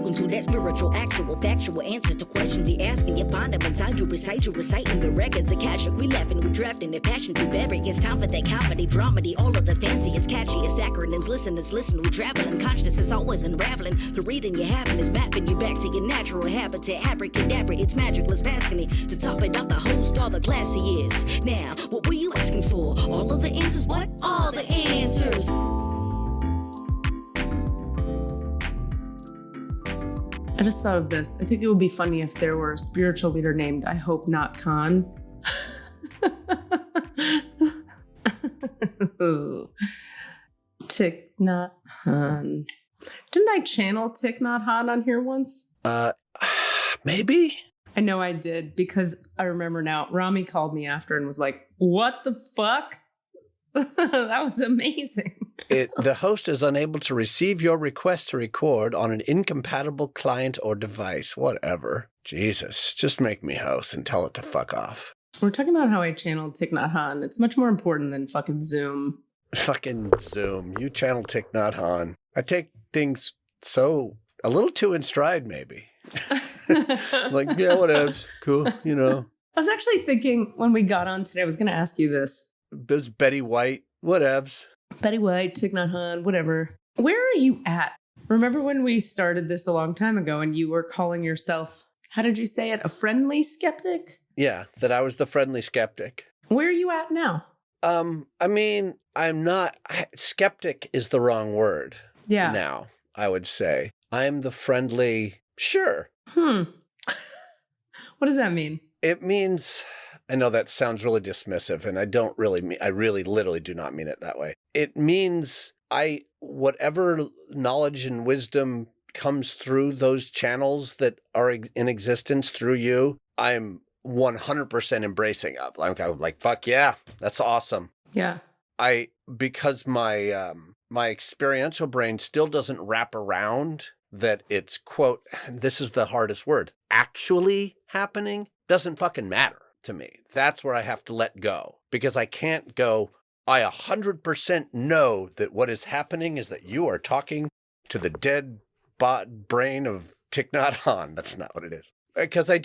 Welcome to that spiritual, actual, factual answers to questions you're asking. You find them inside you, recite you, reciting the records. Akashic, we laughing, we drafting the passion to vary. It's time for that comedy, dramedy, all of the fanciest, catchiest acronyms. Listeners, listen, we traveling. Consciousness is always unraveling. The reading you're having is mapping you back to your natural habitat. Abracadabra, it's magicless, passing it. To top it off, the host, all the classiest. Now, what were you asking for? All of the answers? What? All the answers. I just thought of this. I think it would be funny if there were a spiritual leader named I Hope Not Khan. Thich Nhat Hanh. Didn't I channel Thich Nhat Hanh on here once? Maybe? I know I did, because I remember now, Rami called me after and was like, what the fuck? That was amazing. The host is unable to receive your request to record on an incompatible client or device. Whatever. Jesus, just make me host and tell it to fuck off. We're talking about how I channeled Thich Nhat Hanh. It's much more important than fucking Zoom. Fucking Zoom. You channel Thich Nhat Hanh. I take things a little too in stride, maybe. Like, yeah, whatever. Cool, you know. I was actually thinking when we got on today, I was going to ask you this. There's Betty White, whatevs. Betty White, Thich Nhat Hanh, whatever. Where are you at? Remember when we started this a long time ago and you were calling yourself, how did you say it, a friendly skeptic? Yeah, that I was the friendly skeptic. Where are you at now? I mean, I'm not, skeptic is the wrong word. Yeah. Now, I would say. I'm the friendly, sure. What does that mean? It means, I know that sounds really dismissive, and I really literally do not mean it that way. It means whatever knowledge and wisdom comes through those channels that are in existence through you, I'm 100% embracing of. I'm like, fuck yeah, that's awesome. Yeah. Because my experiential brain still doesn't wrap around that it's, quote, this is the hardest word, actually happening, doesn't fucking matter to me. That's where I have to let go, because I can't go, I 100% know that what is happening is that you are talking to the dead brain of Thich Nhat Hanh. That's not what it is. Because I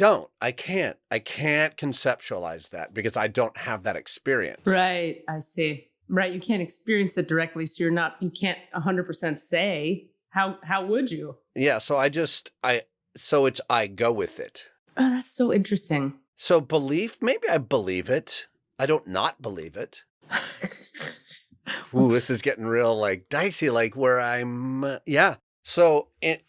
can't conceptualize that because I don't have that experience. Right. I see. Right. You can't experience it directly. So you can't 100% say, how would you? Yeah. So I go with it. Oh, that's so interesting. So belief, maybe I believe it. I don't not believe it. Ooh, this is getting real like dicey, like where I'm, yeah. So it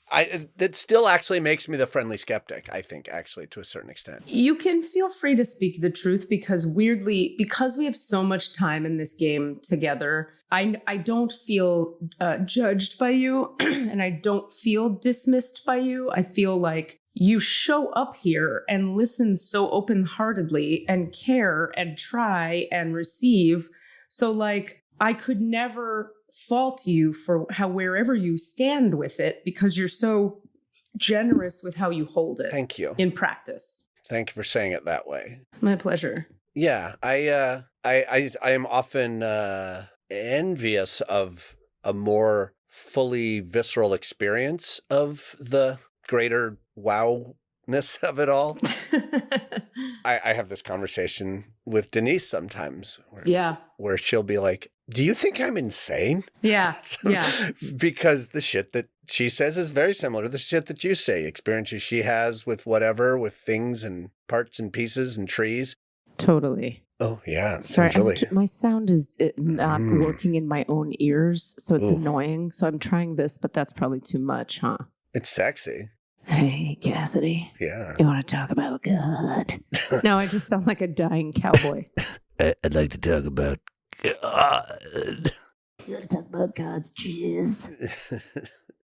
still actually makes me the friendly skeptic, I think, actually, to a certain extent. You can feel free to speak the truth because weirdly, because we have so much time in this game together, I don't feel judged by you and I don't feel dismissed by you. I feel like you show up here and listen so open-heartedly and care and try and receive. So like, I could never fault you for wherever you stand with it because you're so generous with how you hold it. Thank you. In practice. Thank you for saying it that way. My pleasure. Yeah, I am often envious of a more fully visceral experience of the greater wow-ness of it all. I have this conversation with Denise sometimes. Where she'll be like, do you think I'm insane? Yeah, yeah. Because the shit that she says is very similar to the shit that you say, experiences she has with whatever, with things and parts and pieces and trees. Totally. Oh, yeah. Sorry, my sound is not working in my own ears, so it's annoying. So I'm trying this, but that's probably too much, huh? It's sexy. Hey, Cassidy. Yeah. You want to talk about God? No, I just sound like a dying cowboy. I'd like to talk about God. You want to talk about God's jizz?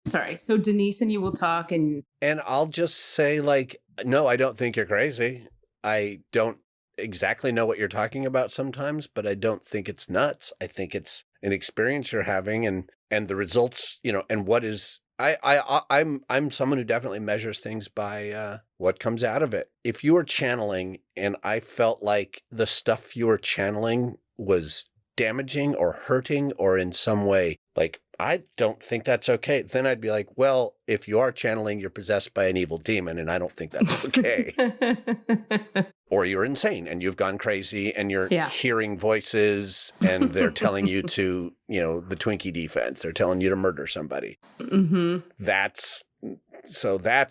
Sorry. So Denise and you will talk and I'll just say like, no, I don't think you're crazy. I don't exactly know what you're talking about sometimes, but I don't think it's nuts. I think it's an experience you're having and the results, and what is, I'm someone who definitely measures things by what comes out of it. If you were channeling and I felt like the stuff you were channeling was damaging or hurting or in some way Like, I don't think that's okay. Then I'd be like, well, if you are channeling, you're possessed by an evil demon, and I don't think that's okay. Or you're insane and you've gone crazy and you're hearing voices and they're telling you to, the Twinkie defense. They're telling you to murder somebody. Mm-hmm. That's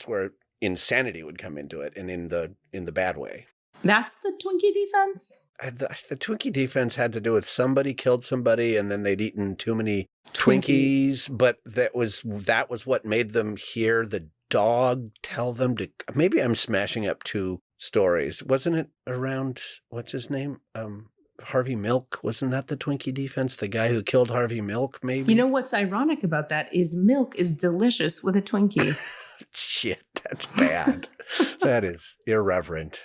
where insanity would come into it, and in the bad way. That's the Twinkie defense? The Twinkie defense had to do with somebody killed somebody and then they'd eaten too many Twinkies, but that was what made them hear the dog tell them to. Maybe I'm smashing up two stories. Wasn't it around, what's his name? Harvey Milk. Wasn't that the Twinkie defense? The guy who killed Harvey Milk, maybe? You know what's ironic about that is milk is delicious with a Twinkie. Shit, that's bad. That is irreverent.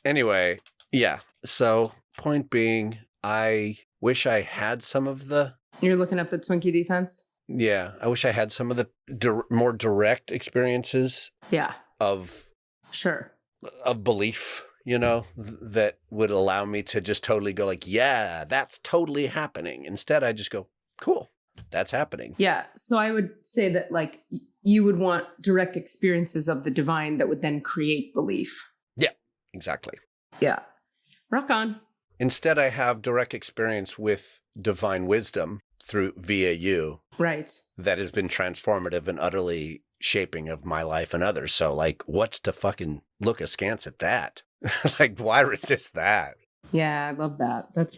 Anyway, yeah. So, point being, I wish I had some of the... You're looking up the Twinkie defense? Yeah. I wish I had some of the more direct experiences. Yeah. Of belief, that would allow me to just totally go like, yeah, that's totally happening. Instead, I just go, cool, that's happening. Yeah. So I would say that, like, you would want direct experiences of the divine that would then create belief. Yeah, exactly. Yeah. Rock on. Instead, I have direct experience with divine wisdom via you. Right. That has been transformative and utterly shaping of my life and others. So, like, what's to fucking look askance at that? Like, why resist that? Yeah, I love that. That's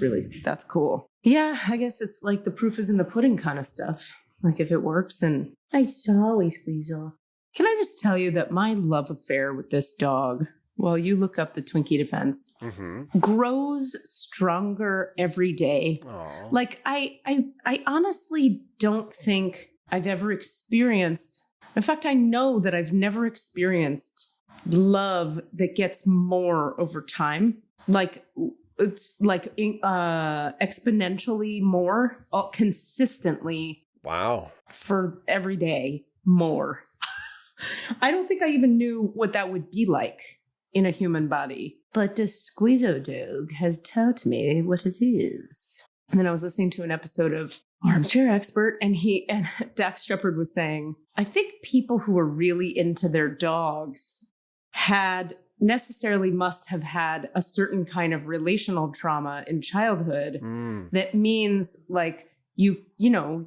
cool. Yeah, I guess it's like the proof is in the pudding kind of stuff. Like, if it works, and I always squeeze off. Can I just tell you that my love affair with this dog, while you look up the Twinkie defense, grows stronger every day. Aww. Like, I honestly don't think I've ever experienced. In fact, I know that I've never experienced love that gets more over time. Like, it's like exponentially more, consistently. Wow. For every day, more. I don't think I even knew what that would be like in a human body. But the Squeezo Dog has taught me what it is. And then I was listening to an episode of Armchair Expert, and Dax Shepard was saying, I think people who are really into their dogs must have had a certain kind of relational trauma in childhood that means, like, you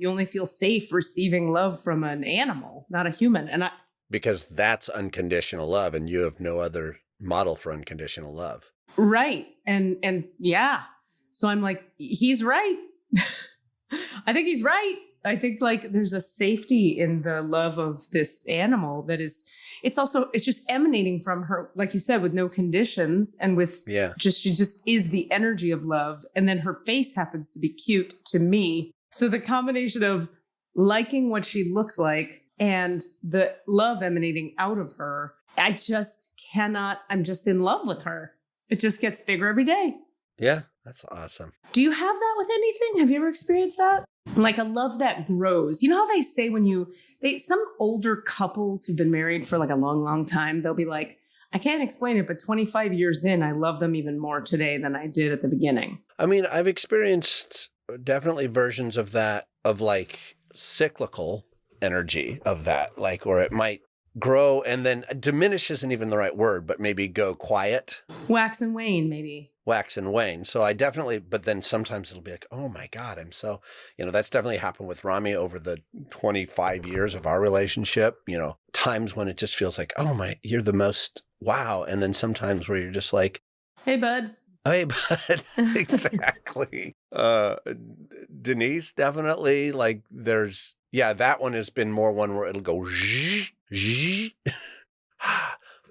only feel safe receiving love from an animal, not a human. Because that's unconditional love, and you have no other model for unconditional love. Right. And yeah. So I'm like, he's right. I think he's right. I think, like, there's a safety in the love of this animal that is, it's just emanating from her, like you said, with no conditions and with she just is the energy of love. And then her face happens to be cute to me. So the combination of liking what she looks like and the love emanating out of her, I'm just in love with her. It just gets bigger every day. Yeah, that's awesome. Do you have that with anything? Have you ever experienced that? Like a love that grows. You know how they say some older couples who've been married for like a long, long time, they'll be like, I can't explain it, but 25 years in, I love them even more today than I did at the beginning. I mean, I've experienced definitely versions of that, of like cyclical energy of that, like where it might grow and then diminish isn't even the right word, but maybe go quiet. Wax and wane, maybe. Wax and wane. So I definitely, but then sometimes it'll be like, oh my God, I'm so, that's definitely happened with Rami over the 25 years of our relationship, times when it just feels like, oh my, you're the most, wow. And then sometimes where you're just like, hey, bud. Hey, bud. Exactly. Denise, definitely, like there's, that one has been more one where it'll go zh, zh,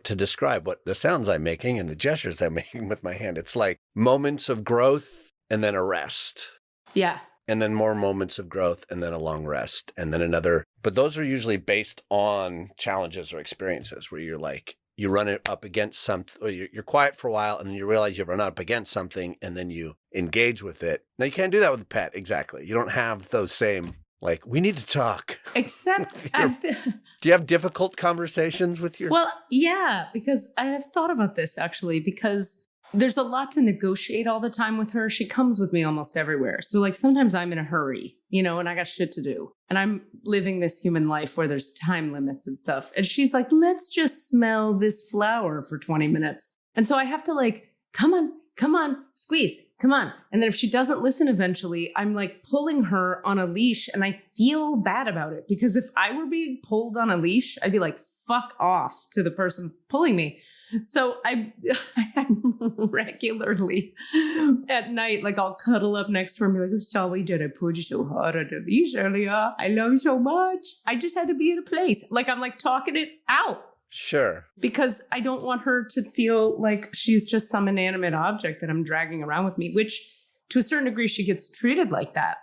to describe what the sounds I'm making and the gestures I'm making with my hand. It's like moments of growth and then a rest. Yeah. And then more moments of growth and then a long rest and then another. But those are usually based on challenges or experiences where you're like, you run it up against something, or you're quiet for a while and then you realize you've run up against something and then you engage with it. Now you can't do that with a pet. Exactly. You don't have those same, like, we need to talk. Except, do you have difficult conversations with your? Well, yeah, because I have thought about this actually, because there's a lot to negotiate all the time with her. She comes with me almost everywhere. So like sometimes I'm in a hurry, and I got shit to do. And I'm living this human life where there's time limits and stuff. And she's like, let's just smell this flower for 20 minutes. And so I have to like, come on, squeeze, come on. And then if she doesn't listen eventually, I'm like pulling her on a leash and I feel bad about it because if I were being pulled on a leash, I'd be like, fuck off to the person pulling me. So I'm regularly at night, like I'll cuddle up next to her and be like, I'm sorry, did I pull you so hard on the leash earlier? I love you so much. I just had to be in a place. Like I'm like talking it out. Sure. Because I don't want her to feel like she's just some inanimate object that I'm dragging around with me, which to a certain degree, she gets treated like that,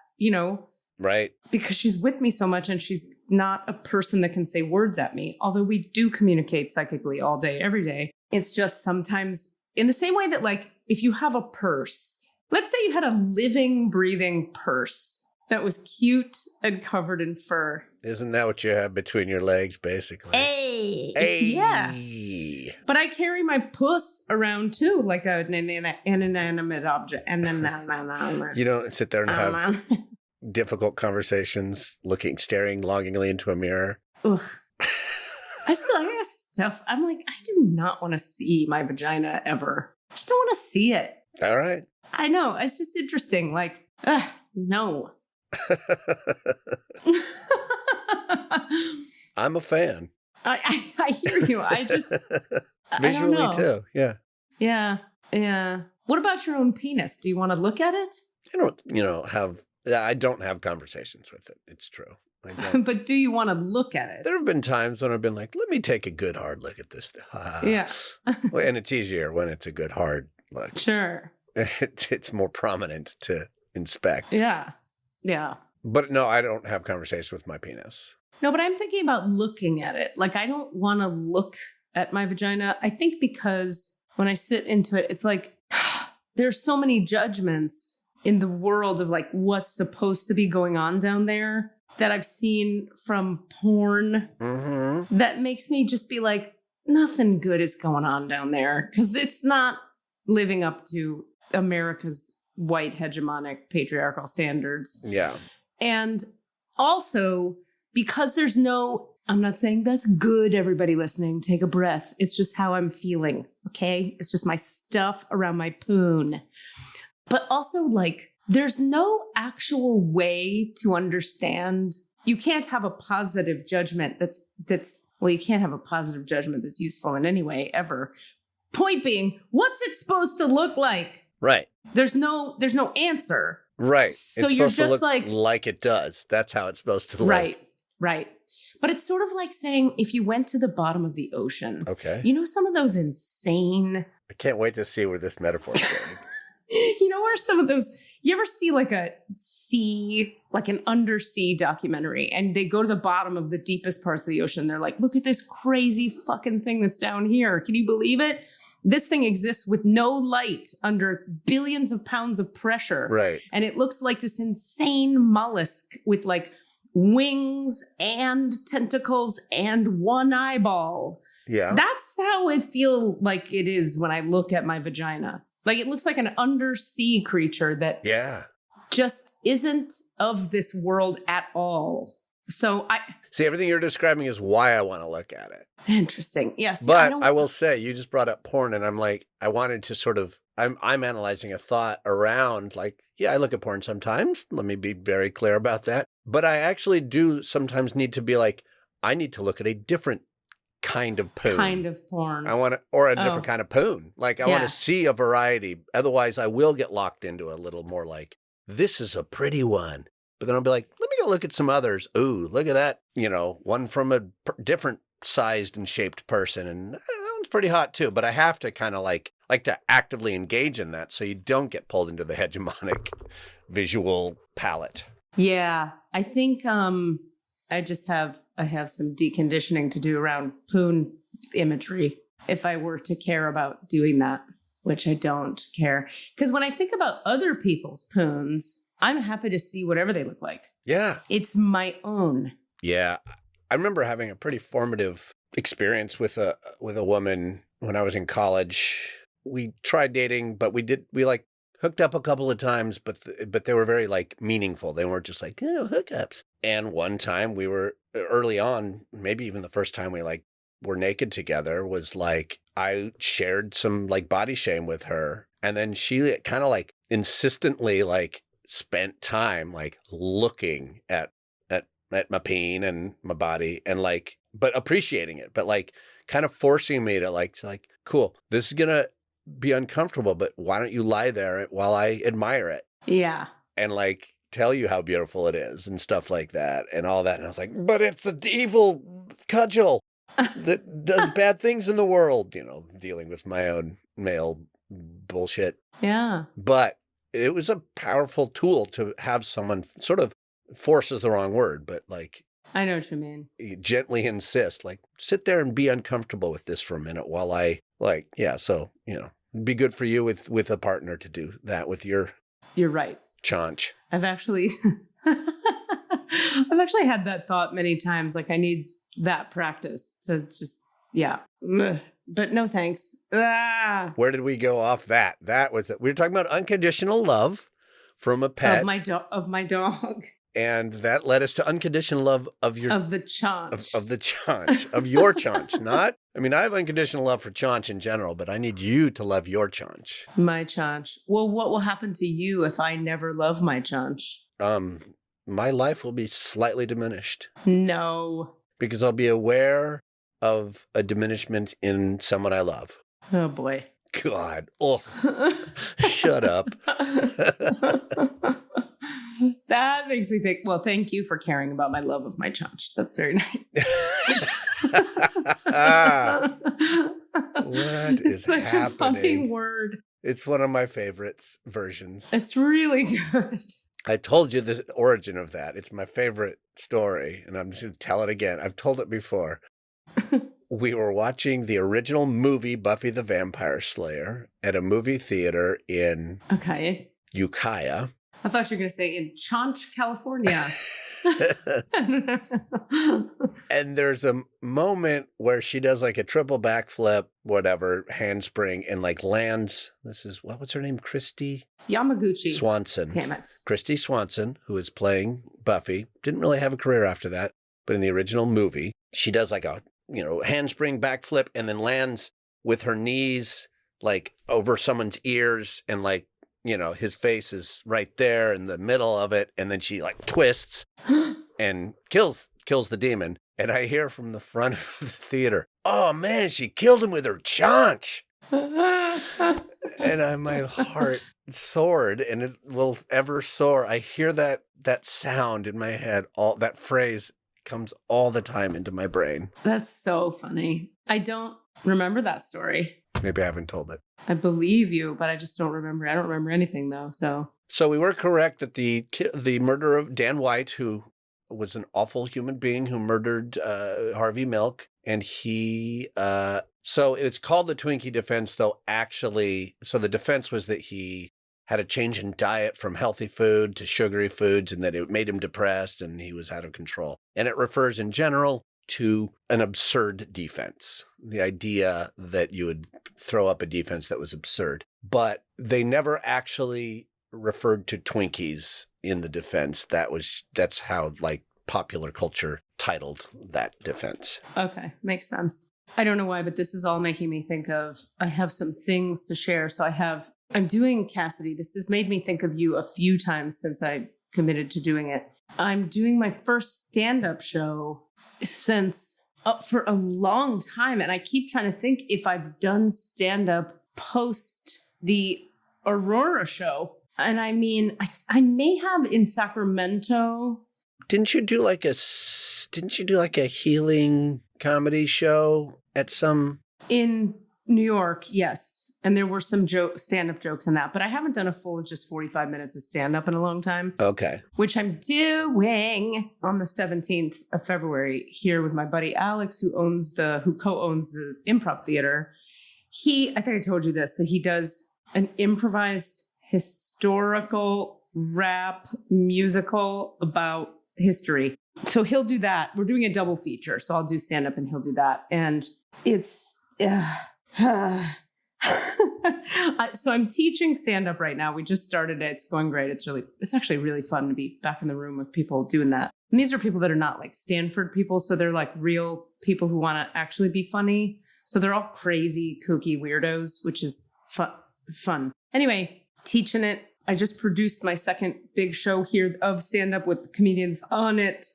Right. Because she's with me so much and she's not a person that can say words at me. Although we do communicate psychically all day, every day. It's just sometimes in the same way that like if you have a purse, let's say you had a living, breathing purse that was cute and covered in fur. Isn't that what you have between your legs, basically? Hey. Yeah. But I carry my puss around too, like an inanimate object. You don't sit there and have difficult conversations, staring longingly into a mirror. Ugh. I still have stuff. I'm like, I do not want to see my vagina ever. I just don't want to see it. All right. I know. It's just interesting. Like, no. I'm a fan. I hear you. I just visually I don't know. too. Yeah. Yeah. What about your own penis? Do you want to look at it? I don't have conversations with it. It's true. I don't. But do you want to look at it? There have been times when I've been like, let me take a good hard look at this. Yeah. And it's easier when it's a good hard look. Sure. It's more prominent to inspect. Yeah. But no, I don't have conversations with my penis. No, but I'm thinking about looking at it. Like, I don't want to look at my vagina. I think because when I sit into it, it's like there's so many judgments in the world of like what's supposed to be going on down there that I've seen from porn that makes me just be like, nothing good is going on down there because it's not living up to America's white hegemonic patriarchal standards. Yeah. And also because there's I'm not saying that's good, everybody listening, take a breath. It's just how I'm feeling, okay? It's just my stuff around my poon. But also like, there's no actual way to understand. You can't have a positive judgment you can't have a positive judgment that's useful in any way ever. Point being, what's it supposed to look like? Right. There's no So answer. Right. So it's you're supposed just to look like it does. That's how it's supposed to look. Right. But it's sort of like saying if you went to the bottom of the ocean. Okay. Some of those insane. I can't wait to see where this metaphor is going. Where some of those, you ever see like an undersea documentary and they go to the bottom of the deepest parts of the ocean. They're like, look at this crazy fucking thing that's down here. Can you believe it? This thing exists with no light under billions of pounds of pressure. Right. And it looks like this insane mollusk with like wings and tentacles and one eyeball. Yeah. That's how I feel like it is when I look at my vagina. Like it looks like an undersea creature that just isn't of this world at all. So see, everything you're describing is why I want to look at it. Interesting. Yes. But I will say, you just brought up porn and I'm like, I wanted to sort of, I'm analyzing a thought around like, yeah, I look at porn sometimes. Let me be very clear about that. But I actually do sometimes need to be like, I need to look at a different kind of poon. Kind of porn. Or a different kind of poon. Like I want to see a variety. Otherwise I will get locked into a little more like, this is a pretty one. But then I'll be like, let me go look at some others. Ooh, look at that. One from a different sized and shaped person. And that one's pretty hot too. But I have to kind of like to actively engage in that so you don't get pulled into the hegemonic visual palette. Yeah. I think I have some deconditioning to do around poon imagery if I were to care about doing that, which I don't care. Because when I think about other people's poons, I'm happy to see whatever they look like. Yeah. It's my own. Yeah. I remember having a pretty formative experience with a woman when I was in college. we tried dating, but we like hooked up a couple of times, but they were very like meaningful. They weren't just like, oh, hookups. And one time we were early on, maybe even the first time we like were naked together, was like, I shared some like body shame with her. And then she kind of like insistently like spent time like looking at my peen and my body and like, but appreciating it, but like kind of forcing me to like, cool, this is going to be uncomfortable, but why don't you lie there while I admire it? Yeah. And like tell you how beautiful it is and stuff like that and all that. And I was like, but it's the evil cudgel that does bad things in the world, you know, dealing with my own male bullshit. Yeah. But it was a powerful tool to have someone sort of force is the wrong word, but like, I know what you mean. Gently insist, like, sit there and be uncomfortable with this for a minute while I like, yeah. So, you know, it'd be good for you with a partner to do that with your. You're right. Chaunch. I've actually had that thought many times. Like I need that practice to just, yeah. But no thanks. Ah. Where did we go off that? That was it. We were talking about unconditional love from a pet. Of my dog. And that led us to unconditional love of your... Of the chaunch. Of the chaunch. Of your chaunch. Not... I mean, I have unconditional love for chaunch in general, but I need you to love your chaunch. My chaunch. Well, what will happen to you if I never love my chaunch? My life will be slightly diminished. No. Because I'll be aware of a diminishment in someone I love. Oh, boy. God. Oh. Shut up. That makes me think, well, thank you for caring about my love of my chaunch. That's very nice. What is such happening? A funny word. It's one of my favorites versions. It's really good. I told you the origin of that. It's my favorite story, and I'm just going to tell it again. I've told it before. We were watching the original movie Buffy the Vampire Slayer at a movie theater in Ukiah. I thought you were going to say in Chaunch, California. And there's a moment where she does like a triple backflip, whatever, handspring, and like lands. This is, what's her name? Christy? Yamaguchi. Swanson. Damn it. Christy Swanson, who is playing Buffy. Didn't really have a career after that, but in the original movie, she does like a, handspring backflip and then lands with her knees like over someone's ears and like, his face is right there in the middle of it. And then she like twists and kills the demon. And I hear from the front of the theater, oh man, she killed him with her chaunch. And my heart soared, and it will ever soar. I hear that sound in my head. All that phrase comes all the time into my brain. That's so funny. I don't remember that story. Maybe I haven't told it. I believe you, but I just don't remember. I don't remember anything though. So we were correct that the murder of Dan White, who was an awful human being who murdered Harvey Milk, and he. So it's called the Twinkie defense, though. Actually, so the defense was that he had a change in diet from healthy food to sugary foods, and that it made him depressed, and he was out of control. And it refers in general to an absurd defense, the idea that you would throw up a defense that was absurd. But they never actually referred to Twinkies in the defense. That's how like popular culture titled that defense. Okay, makes sense. I don't know why, but this is all making me think of, I have some things to share. So I'm doing Cassidy. This has made me think of you a few times since I committed to doing it. I'm doing my first stand-up show for a long time. And I keep trying to think if I've done stand-up post the Aurora show. And I mean, I may have in Sacramento. Didn't you do like a healing comedy show at some? In New York, yes. And there were some stand-up jokes in that. But I haven't done a full just 45 minutes of stand-up in a long time. Okay. Which I'm doing on the 17th of February here with my buddy Alex, who co-owns the Improv Theater. I think I told you this, that he does an improvised historical rap musical about history. So he'll do that. We're doing a double feature. So I'll do stand-up and he'll do that. And it's... So I'm teaching stand-up right now. We just started it. It's going great. It's actually really fun to be back in the room with people doing that. And these are people that are not like Stanford people. So they're like real people who want to actually be funny. So they're all crazy, kooky weirdos, which is fun. Anyway, teaching it. I just produced my second big show here of stand-up with comedians on it.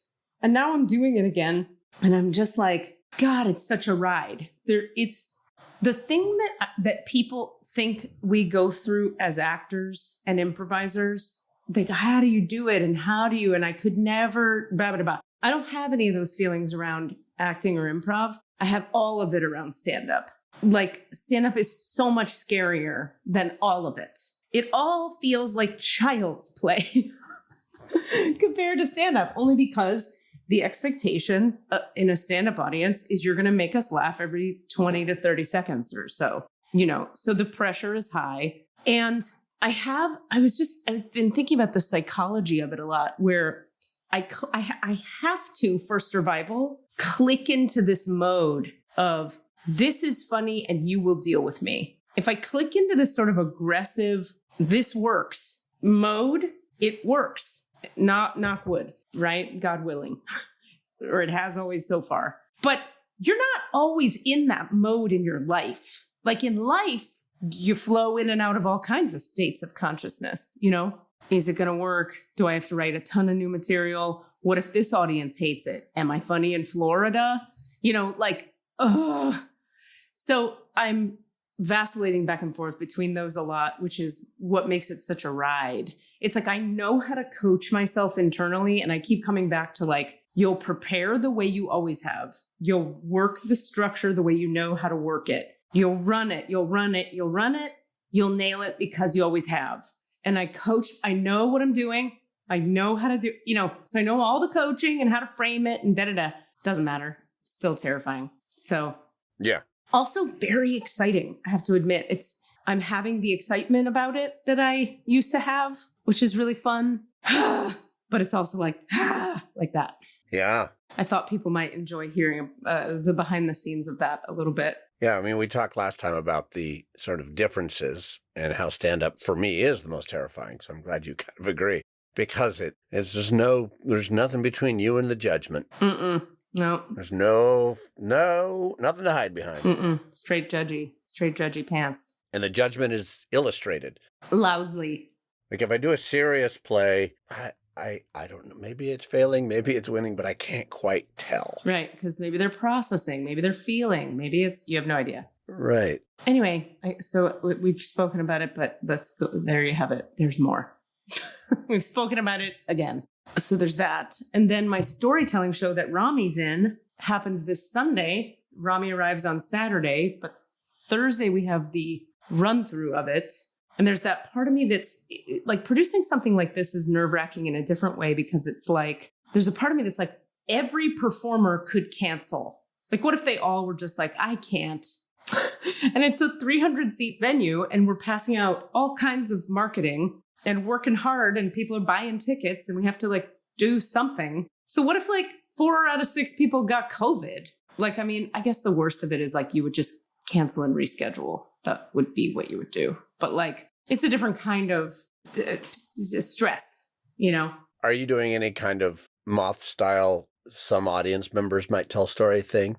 And now I'm doing it again. And I'm just like, God, it's such a ride. It's the thing that people think we go through as actors and improvisers. They go, how do you do it? And how do you? And I could never, blah, blah, blah. I don't have any of those feelings around acting or improv. I have all of it around stand-up. Like stand-up is so much scarier than all of it. It all feels like child's play compared to stand-up, only because the expectation in a stand-up audience is you're going to make us laugh every 20 to 30 seconds or so, so the pressure is high. And I've been thinking about the psychology of it a lot, where I have to, for survival, click into this mode of this is funny and you will deal with me. If I click into this sort of aggressive, this works mode, it works. Knock wood, right? God willing. Or it has always so far. But you're not always in that mode in your life. Like in life, you flow in and out of all kinds of states of consciousness, Is it going to work? Do I have to write a ton of new material? What if this audience hates it? Am I funny in Florida? So I'm vacillating back and forth between those a lot, which is what makes it such a ride. It's like, I know how to coach myself internally. And I keep coming back to like, you'll prepare the way you always have. You'll work the structure the way you know how to work it. You'll run it. You'll nail it because you always have. And I coach, I know what I'm doing. I know how to do, so I know all the coaching and how to frame it and da-da-da. Doesn't matter. Still terrifying. So yeah. Also very exciting, I have to admit. I'm having the excitement about it that I used to have, which is really fun. But it's also like that. Yeah. I thought people might enjoy hearing the behind the scenes of that a little bit. Yeah. I mean, we talked last time about the sort of differences and how stand-up for me is the most terrifying. So I'm glad you kind of agree, because it's just there's nothing between you and the judgment. No. There's nothing to hide behind. Straight judgy pants. And the judgment is illustrated. Loudly. Like if I do a serious play, I don't know, maybe it's failing, maybe it's winning, but I can't quite tell. Right, because maybe they're processing, maybe they're feeling, maybe you have no idea. Right. Anyway, so we've spoken about it, but let's go, there you have it. There's more. We've spoken about it again. So there's that. And then my storytelling show that Rami's in happens this Sunday. Rami arrives on Saturday, but Thursday we have the run through of it. And there's that part of me that's like, producing something like this is nerve-wracking in a different way, because it's like, there's a part of me that's like, every performer could cancel. Like, what if they all were just like, I can't. And it's a 300-seat venue and we're passing out all kinds of marketing and working hard and people are buying tickets and we have to like do something. So what if like 4 out of 6 people got COVID? Like, I mean, I guess the worst of it is like you would just cancel and reschedule. That would be what you would do. But like, it's a different kind of stress, Are you doing any kind of moth style, some audience members might tell story thing?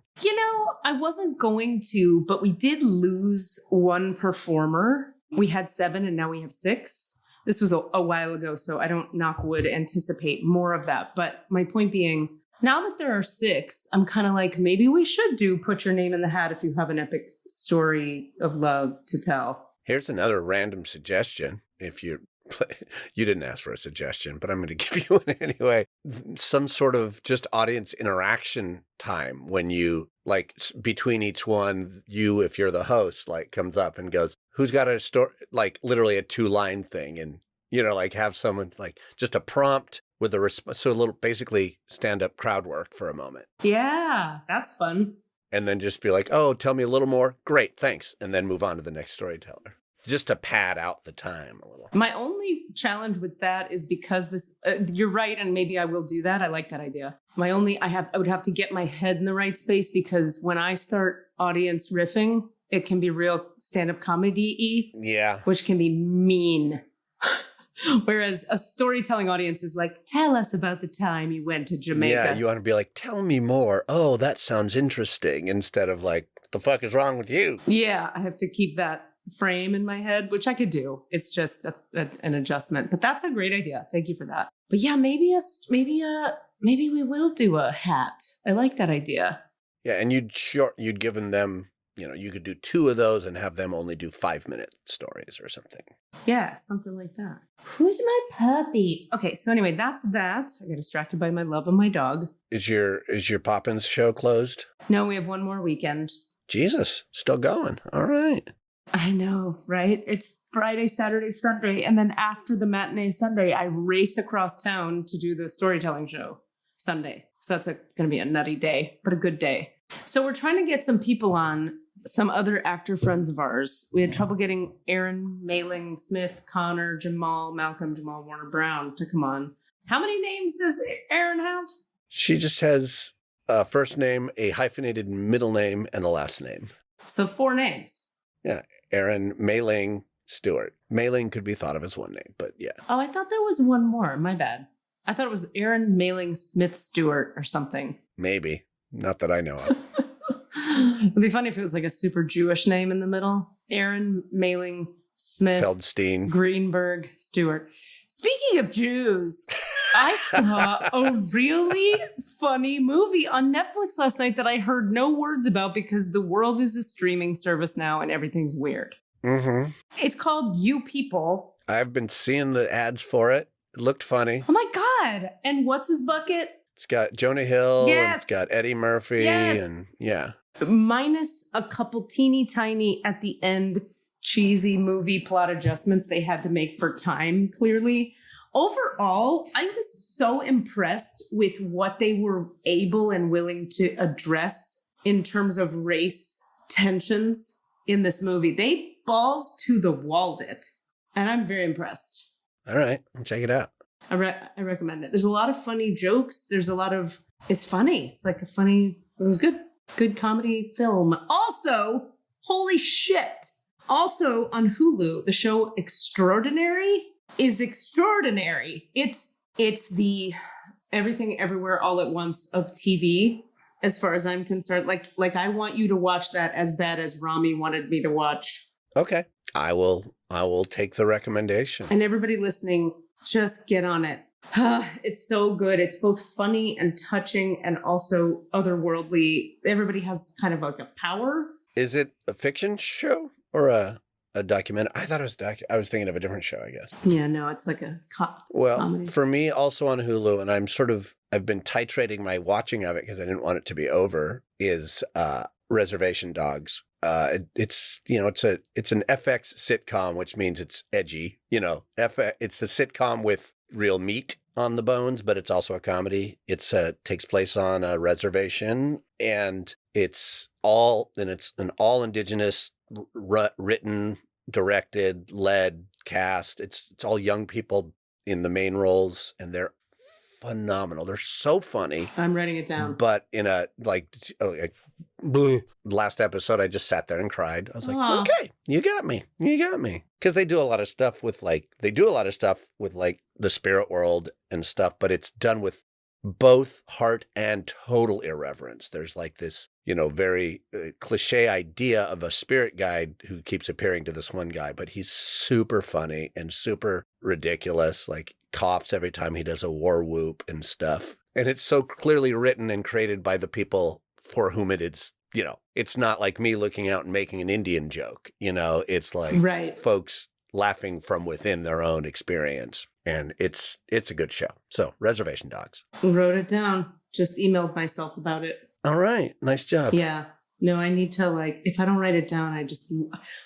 I wasn't going to, but we did lose one performer. We had 7 and now we have 6. This was a while ago, so I don't, knock wood, anticipate more of that. But my point being, now that there are 6, I'm kind of like, maybe we should put your name in the hat if you have an epic story of love to tell. Here's another random suggestion. If you didn't ask for a suggestion, but I'm going to give you one anyway. Some sort of just audience interaction time when you, like, between each one, you, if you're the host, like, comes up and goes, who's got a story, like literally a 2-line thing. And, like have someone like just a prompt with a response. So a little, basically stand up crowd work for a moment. Yeah, that's fun. And then just be like, oh, tell me a little more. Great, thanks. And then move on to the next storyteller. Just to pad out the time a little. My only challenge with that is because this, you're right, and maybe I will do that. I like that idea. I would have to get my head in the right space, because when I start audience riffing, it can be real stand-up comedy-y, Yeah. which can be mean. Whereas a storytelling audience is like, tell us about the time you went to Jamaica. Yeah, you want to be like, tell me more. Oh, that sounds interesting. Instead of like, what the fuck is wrong with you? Yeah, I have to keep that frame in my head, which I could do. It's just an adjustment. But that's a great idea. Thank you for that. But yeah, maybe we will do a hat. I like that idea. Yeah, and you'd given them, you could do 2 of those and have them only do 5-minute stories or something. Yeah, something like that. Who's my puppy? Okay, so anyway, that's that. I got distracted by my love of my dog. Is your Poppins show closed? No, we have one more weekend. Jesus, still going. All right. I know, right? It's Friday, Saturday, Sunday. And then after the matinee Sunday, I race across town to do the storytelling show Sunday. So that's going to be a nutty day, but a good day. So we're trying to get some people on, some other actor friends of ours. We had trouble getting Aaron, Mailing, Smith, Connor, Jamal, Malcolm, Jamal, Warner Brown to come on. How many names does Aaron have? She just has a first name, a hyphenated middle name, and a last name. So 4 names. Yeah. Aaron, Mailing, Stewart. Mailing could be thought of as one name, but yeah. Oh, I thought there was one more. My bad. I thought it was Aaron, Mailing, Smith, Stewart or something. Maybe. Not that I know of. It'd be funny if it was like a super Jewish name in the middle. Aaron, Mailing, Smith, Feldstein, Greenberg, Stewart. Speaking of Jews, I saw a really funny movie on Netflix last night that I heard no words about because the world is a streaming service now and everything's weird. Mm-hmm. It's called You People. I've been seeing the ads for it. It looked funny. Oh my God. And what's his bucket? It's got Jonah Hill. Yes. It's got Eddie Murphy. Yes. And yeah. Minus a couple teeny tiny at the end cheesy movie plot adjustments they had to make for time, clearly. Overall, I was so impressed with what they were able and willing to address in terms of race tensions in this movie. They balls to the walled it, and I'm very impressed. All right, I'll check it out. I recommend it. There's a lot of funny jokes. It's funny. It's like it was good comedy film. Also, holy shit. Also on Hulu, the show Extraordinary is extraordinary. It's the everything everywhere all at once of TV, as far as I'm concerned. Like I want you to watch that as bad as Rami wanted me to watch. Okay. I will take the recommendation. And everybody listening, just get on it. It's so good. It's both funny and touching and also otherworldly. Everybody has kind of like a power. Is it a fiction show or a documentary? I thought it was I was thinking of a different show, I guess. Yeah, no, it's like a comedy. For me, also on Hulu, and I've been titrating my watching of it because I didn't want it to be over, is Reservation Dogs. It's an FX sitcom, which means it's edgy. It's a sitcom with real meat on the bones, but it's also a comedy. It's takes place on a reservation, and it's an all indigenous written, directed, led cast. It's all young people in the main roles, and they're phenomenal. They're so funny. I'm writing it down. But in a last episode, I just sat there and cried. I was like, okay, you got me. Because they do a lot of stuff with the spirit world and stuff, but it's done with both heart and total irreverence. There's like this, very cliche idea of a spirit guide who keeps appearing to this one guy, but he's super funny and super ridiculous, like coughs every time he does a war whoop and stuff. And it's so clearly written and created by the people for whom it is, it's not like me looking out and making an Indian joke, it's like folks laughing from within their own experience. And it's a good show. So Reservation Dogs. Wrote it down. Just emailed myself about it. All right. Nice job. Yeah. No, I need to if I don't write it down,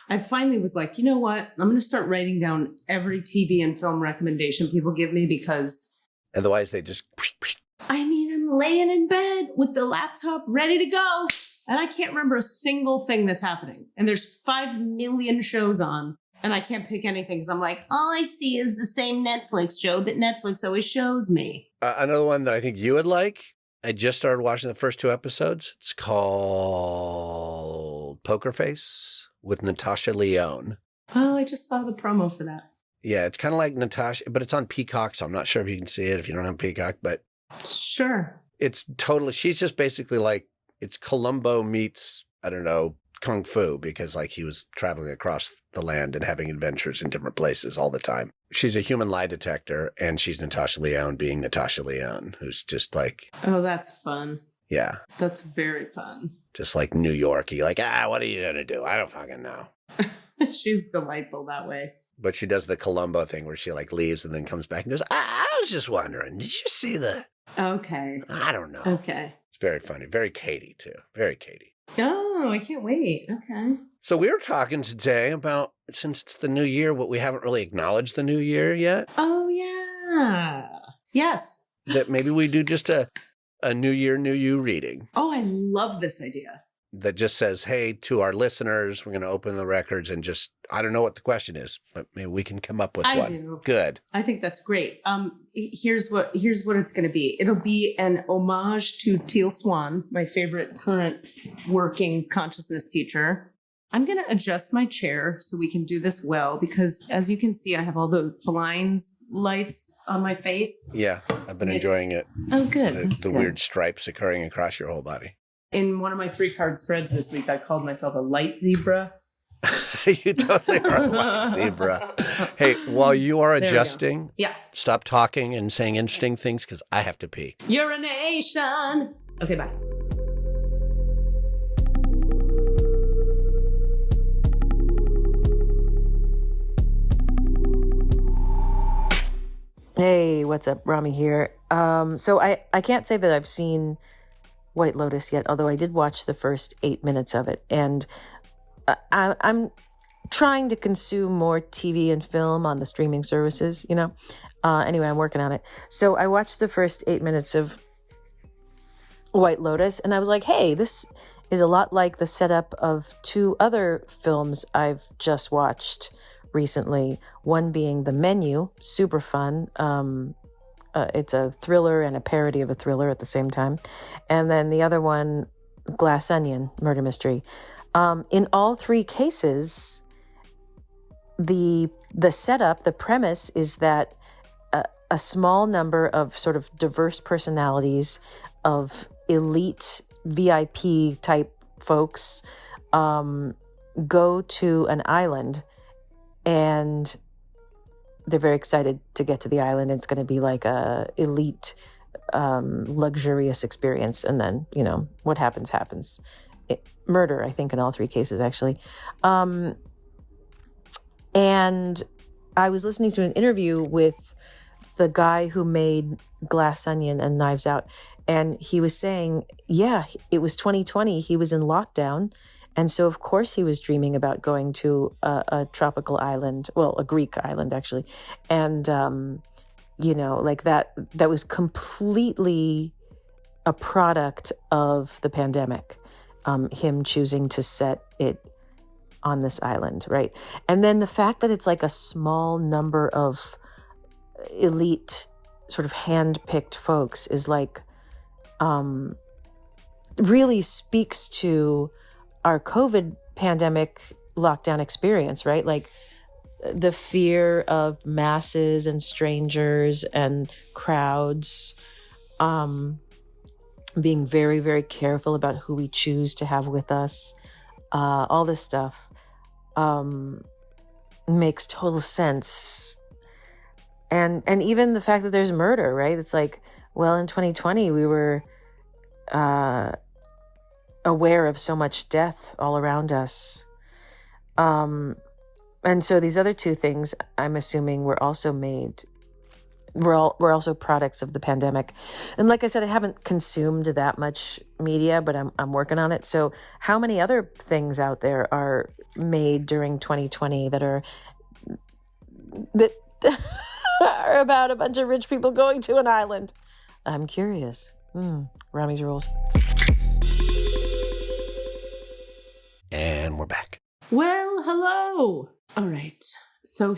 I finally was like, you know what? I'm going to start writing down every TV and film recommendation people give me because. Otherwise they just. I'm laying in bed with the laptop ready to go. And I can't remember a single thing that's happening. And there's 5 million shows on. And I can't pick anything because I'm like, all I see is the same Netflix show that Netflix always shows me. Another one that I think you would like. I just started watching the first 2 episodes. It's called called Poker Face with Natasha Lyonne. Oh, I just saw the promo for that. Yeah, it's kind of like Natasha, but it's on Peacock, so I'm not sure if you can see it if you don't have Peacock, but Sure. it's totally, she's just basically like, it's Columbo meets, I don't know, Kung Fu, because like he was traveling across the land and having adventures in different places all the time. She's a human lie detector, and she's Natasha Lyonne being Natasha Lyonne, who's just like... Oh, that's fun. Yeah. That's very fun. Just like New York-y, like, what are you going to do? I don't fucking know. She's delightful that way. But she does the Columbo thing where she like leaves and then comes back and goes, I was just wondering, did you see the... Okay. I don't know. Okay. It's very funny. Very Katie, too. Very Katie. Oh, I can't wait. Okay. So we were talking today about, since it's the new year, what we haven't really acknowledged the new year yet. Oh, yeah. Yes. That maybe we do just a New Year, New You reading. Oh, I love this idea. That just says, hey, to our listeners, we're going to open the records and just, I don't know what the question is, but maybe we can come up with one. I do. Good. I think that's great. Here's what it's going to be. It'll be an homage to Teal Swan, my favorite current working consciousness teacher. I'm going to adjust my chair so we can do this well, because as you can see, I have all the blinds lights on my face. Yeah, I've been enjoying it. Oh, good. The weird stripes occurring across your whole body. In one of my 3-card spreads this week, I called myself a light zebra. You totally are a light zebra. Hey, while you are adjusting, stop talking and saying interesting things because I have to pee. Urination. Okay, bye. Hey, what's up? Rami here. So I can't say that I've seen White Lotus yet, although I did watch the first 8 minutes of it. And I'm trying to consume more TV and film on the streaming services, you know? Anyway, I'm working on it. So I watched the first 8 minutes of White Lotus, and I was like, hey, this is a lot like the setup of 2 other films I've just watched recently. One being The Menu, super fun. It's a thriller and a parody of a thriller at the same time. And then the other one, Glass Onion, murder mystery. In all 3 cases, the setup, the premise is that a small number of sort of diverse personalities of elite VIP type folks go to an island, and they're very excited to get to the island. It's going to be like a elite, luxurious experience. And then, you know, what happens. Murder, I think, in all 3 cases, actually. And I was listening to an interview with the guy who made Glass Onion and Knives Out. And he was saying, yeah, it was 2020. He was in lockdown. And so, of course, he was dreaming about going to a tropical island, well, a Greek island, actually. And, you know, like that was completely a product of the pandemic, him choosing to set it on this island, right? And then the fact that it's like a small number of elite, sort of hand-picked folks is like, really speaks to our COVID pandemic lockdown experience, right? Like the fear of masses and strangers and crowds, being very, very careful about who we choose to have with us. All this stuff makes total sense. And even the fact that there's murder, right? It's like, well, in 2020, we were aware of so much death all around us. And so these other 2 things, I'm assuming, were also made, were also products of the pandemic. And like I said, I haven't consumed that much media, but I'm working on it. So how many other things out there are made during 2020 that are about a bunch of rich people going to an island? I'm curious. Rami's rules. And we're back. Well, hello. All right. So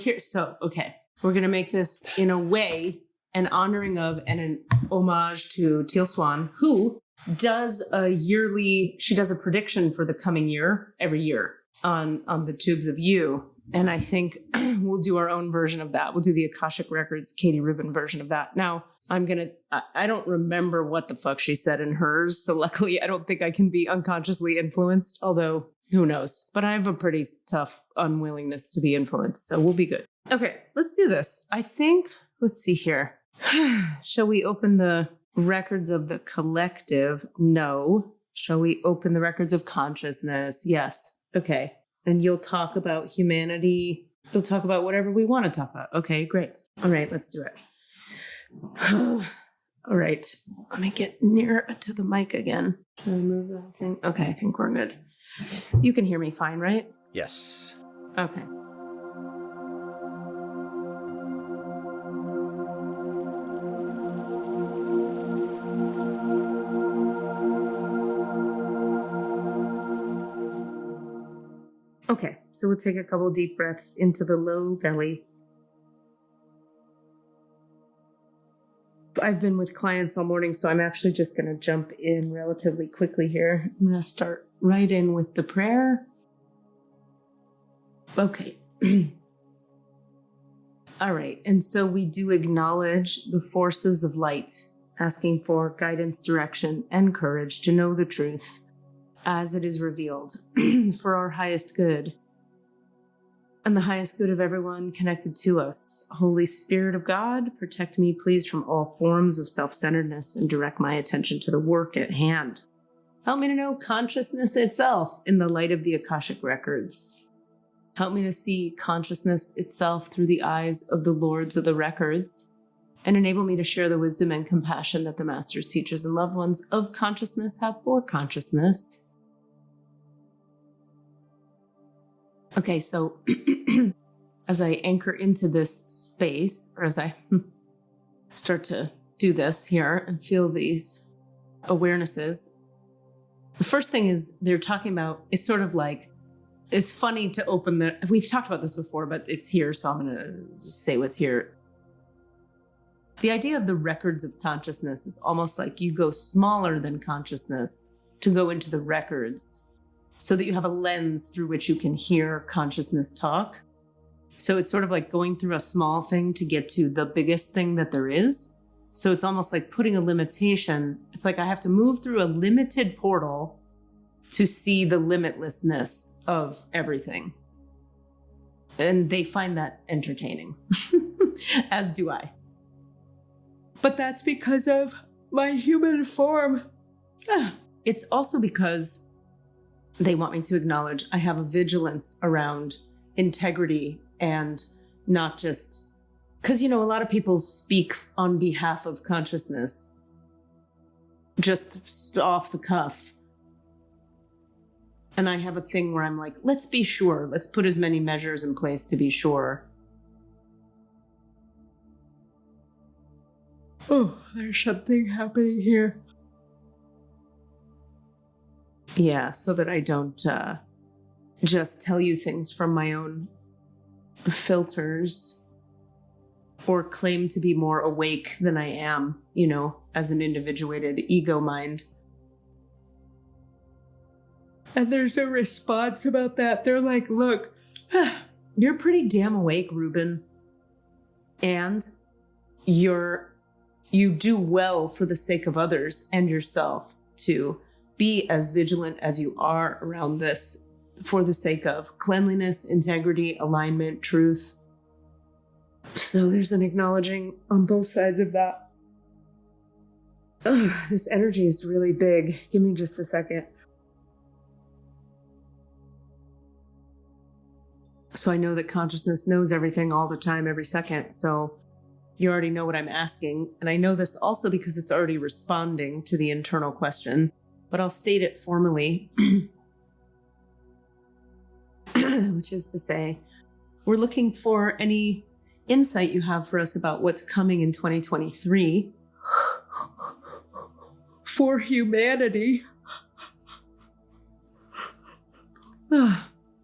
okay. We're going to make this, in a way, an honoring of and an homage to Teal Swan, who she does a prediction for the coming year every year on the tubes of you. And I think we'll do our own version of that. We'll do the Akashic Records, Katie Rubin version of that. Now, I don't remember what the fuck she said in hers. So luckily, I don't think I can be unconsciously influenced, although who knows? But I have a pretty tough unwillingness to be influenced. So we'll be good. Okay, let's do this. I think, let's see here. Shall we open the records of the collective? No. Shall we open the records of consciousness? Yes. Okay. And you'll talk about humanity. You'll talk about whatever we want to talk about. Okay, great. All right, let's do it. All right. Let me get nearer to the mic again. Can I move that thing? Okay, I think we're good. You can hear me fine, right? Yes. Okay. Okay, so we'll take a couple deep breaths into the low belly. I've been with clients all morning, so I'm actually just going to jump in relatively quickly here. I'm going to start right in with the prayer. Okay. All right, and so we do acknowledge the forces of light, asking for guidance, direction, and courage to know the truth as it is revealed for our highest good and the highest good of everyone connected to us. Holy Spirit of God, protect me, please, from all forms of self-centeredness and direct my attention to the work at hand. Help me to know consciousness itself in the light of the Akashic Records. Help me to see consciousness itself through the eyes of the Lords of the Records, and enable me to share the wisdom and compassion that the masters, teachers, and loved ones of consciousness have for consciousness. Okay, so as I anchor into this space, or as I start to do this here and feel these awarenesses, the first thing is they're talking about, it's sort of like, it's funny to open we've talked about this before, but it's here, so I'm going to say what's here. The idea of the records of consciousness is almost like you go smaller than consciousness to go into the records, so that you have a lens through which you can hear consciousness talk. So it's sort of like going through a small thing to get to the biggest thing that there is. So it's almost like putting a limitation. It's like I have to move through a limited portal to see the limitlessness of everything. And they find that entertaining, as do I. But that's because of my human form. It's also because they want me to acknowledge I have a vigilance around integrity and not just, because, a lot of people speak on behalf of consciousness, just off the cuff. And I have a thing where I'm like, let's be sure. Let's put as many measures in place to be sure. Oh, there's something happening here. Yeah, so that I don't just tell you things from my own filters or claim to be more awake than I am, as an individuated ego mind. And there's a response about that. They're like, look, you're pretty damn awake, Rubin. And you do well for the sake of others and yourself to be as vigilant as you are around this for the sake of cleanliness, integrity, alignment, truth. So there's an acknowledging on both sides of that. Ugh, this energy is really big. Give me just a second. So I know that consciousness knows everything all the time, every second. So you already know what I'm asking. And I know this also because it's already responding to the internal question. But I'll state it formally, which is to say, we're looking for any insight you have for us about what's coming in 2023 for humanity,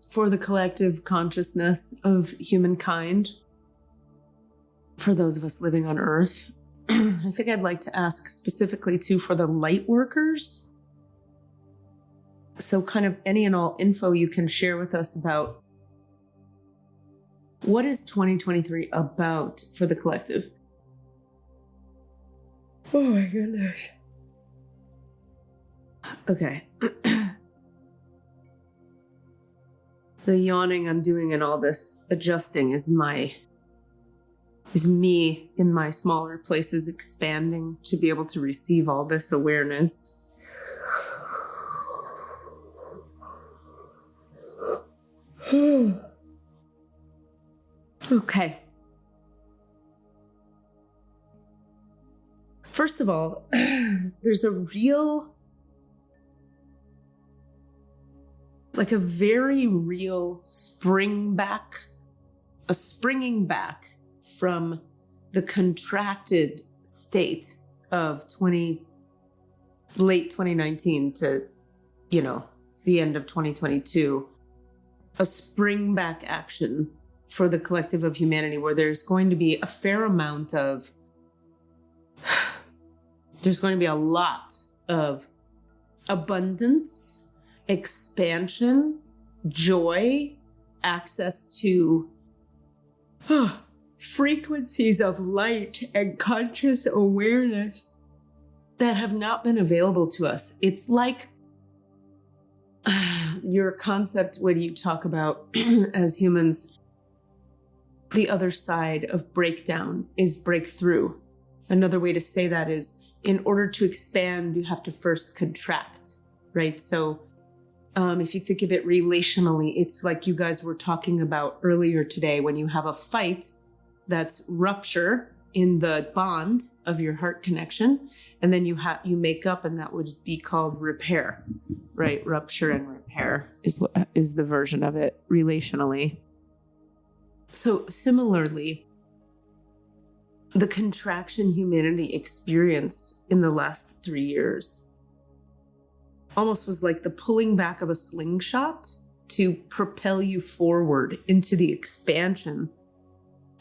for the collective consciousness of humankind, for those of us living on Earth. I think I'd like to ask specifically too for the light workers. So kind of any and all info you can share with us about what is 2023 about for the collective? Oh my goodness. Okay. The yawning, undoing, and all this adjusting is me in my smaller places expanding to be able to receive all this awareness. Okay. First of all, there's a very real springing back from the contracted state of late 2019 to, the end of 2022, a spring back action for the collective of humanity where there's going to be a fair amount of, there's going to be a lot of abundance, expansion, joy, access to frequencies of light and conscious awareness that have not been available to us. It's like your concept when you talk about as humans, the other side of breakdown is breakthrough. Another way to say that is, in order to expand, you have to first contract, right? So if you think of it relationally, it's like you guys were talking about earlier today when you have a fight, that's rupture in the bond of your heart connection, and then you make up, and that would be called repair, right? Rupture and repair is the version of it relationally. So similarly, the contraction humanity experienced in the last 3 years almost was like the pulling back of a slingshot to propel you forward into the expansion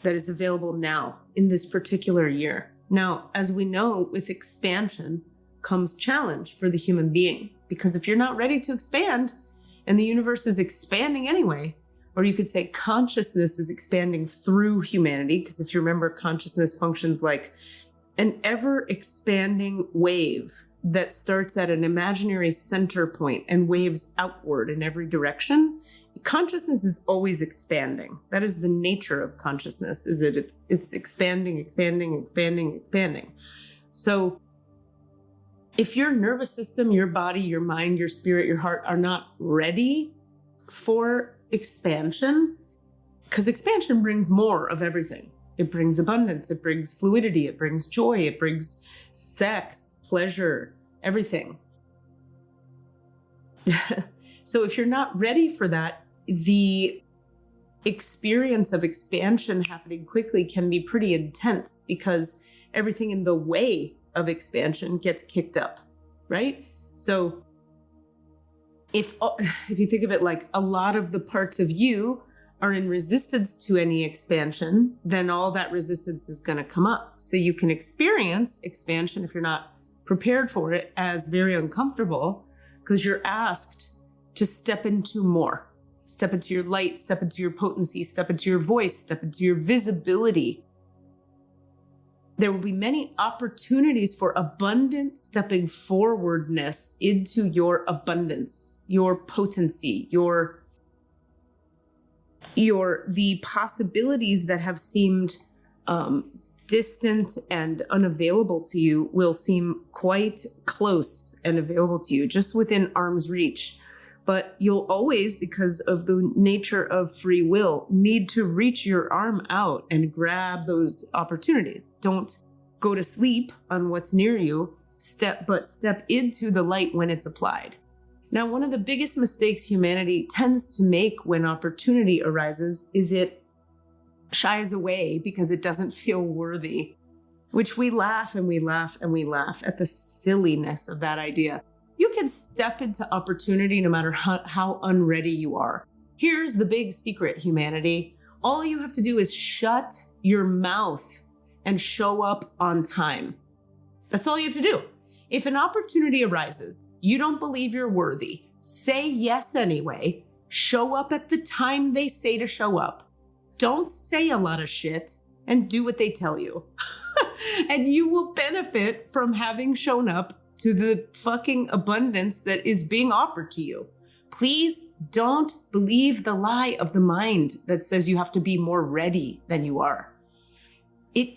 that is available now in this particular year. Now, as we know, with expansion comes challenge for the human being, because if you're not ready to expand and the universe is expanding anyway, or you could say consciousness is expanding through humanity, because if you remember, consciousness functions like an ever-expanding wave that starts at an imaginary center point and waves outward in every direction. Consciousness is always expanding. That is the nature of consciousness, is that it's expanding, expanding, expanding, expanding. So if your nervous system, your body, your mind, your spirit, your heart are not ready for expansion, because expansion brings more of everything. It brings abundance, it brings fluidity, it brings joy, it brings sex, pleasure, everything. So if you're not ready for that, the experience of expansion happening quickly can be pretty intense, because everything in the way of expansion gets kicked up, right? So if you think of it like a lot of the parts of you are in resistance to any expansion, then all that resistance is going to come up. So you can experience expansion, if you're not prepared for it, as very uncomfortable, because you're asked to step into more. Step into your light, step into your potency, step into your voice, step into your visibility. There will be many opportunities for abundant stepping forwardness into your abundance, your potency, the possibilities that have seemed distant and unavailable to you will seem quite close and available to you, just within arm's reach. But you'll always, because of the nature of free will, need to reach your arm out and grab those opportunities. Don't go to sleep on what's near you, but step into the light when it's applied. Now, one of the biggest mistakes humanity tends to make when opportunity arises is it shies away because it doesn't feel worthy, which we laugh and we laugh and we laugh at the silliness of that idea. You can step into opportunity no matter how unready you are. Here's the big secret, humanity. All you have to do is shut your mouth and show up on time. That's all you have to do. If an opportunity arises, you don't believe you're worthy, say yes anyway, show up at the time they say to show up. Don't say a lot of shit and do what they tell you. And you will benefit from having shown up to the fucking abundance that is being offered to you. Please don't believe the lie of the mind that says you have to be more ready than you are. You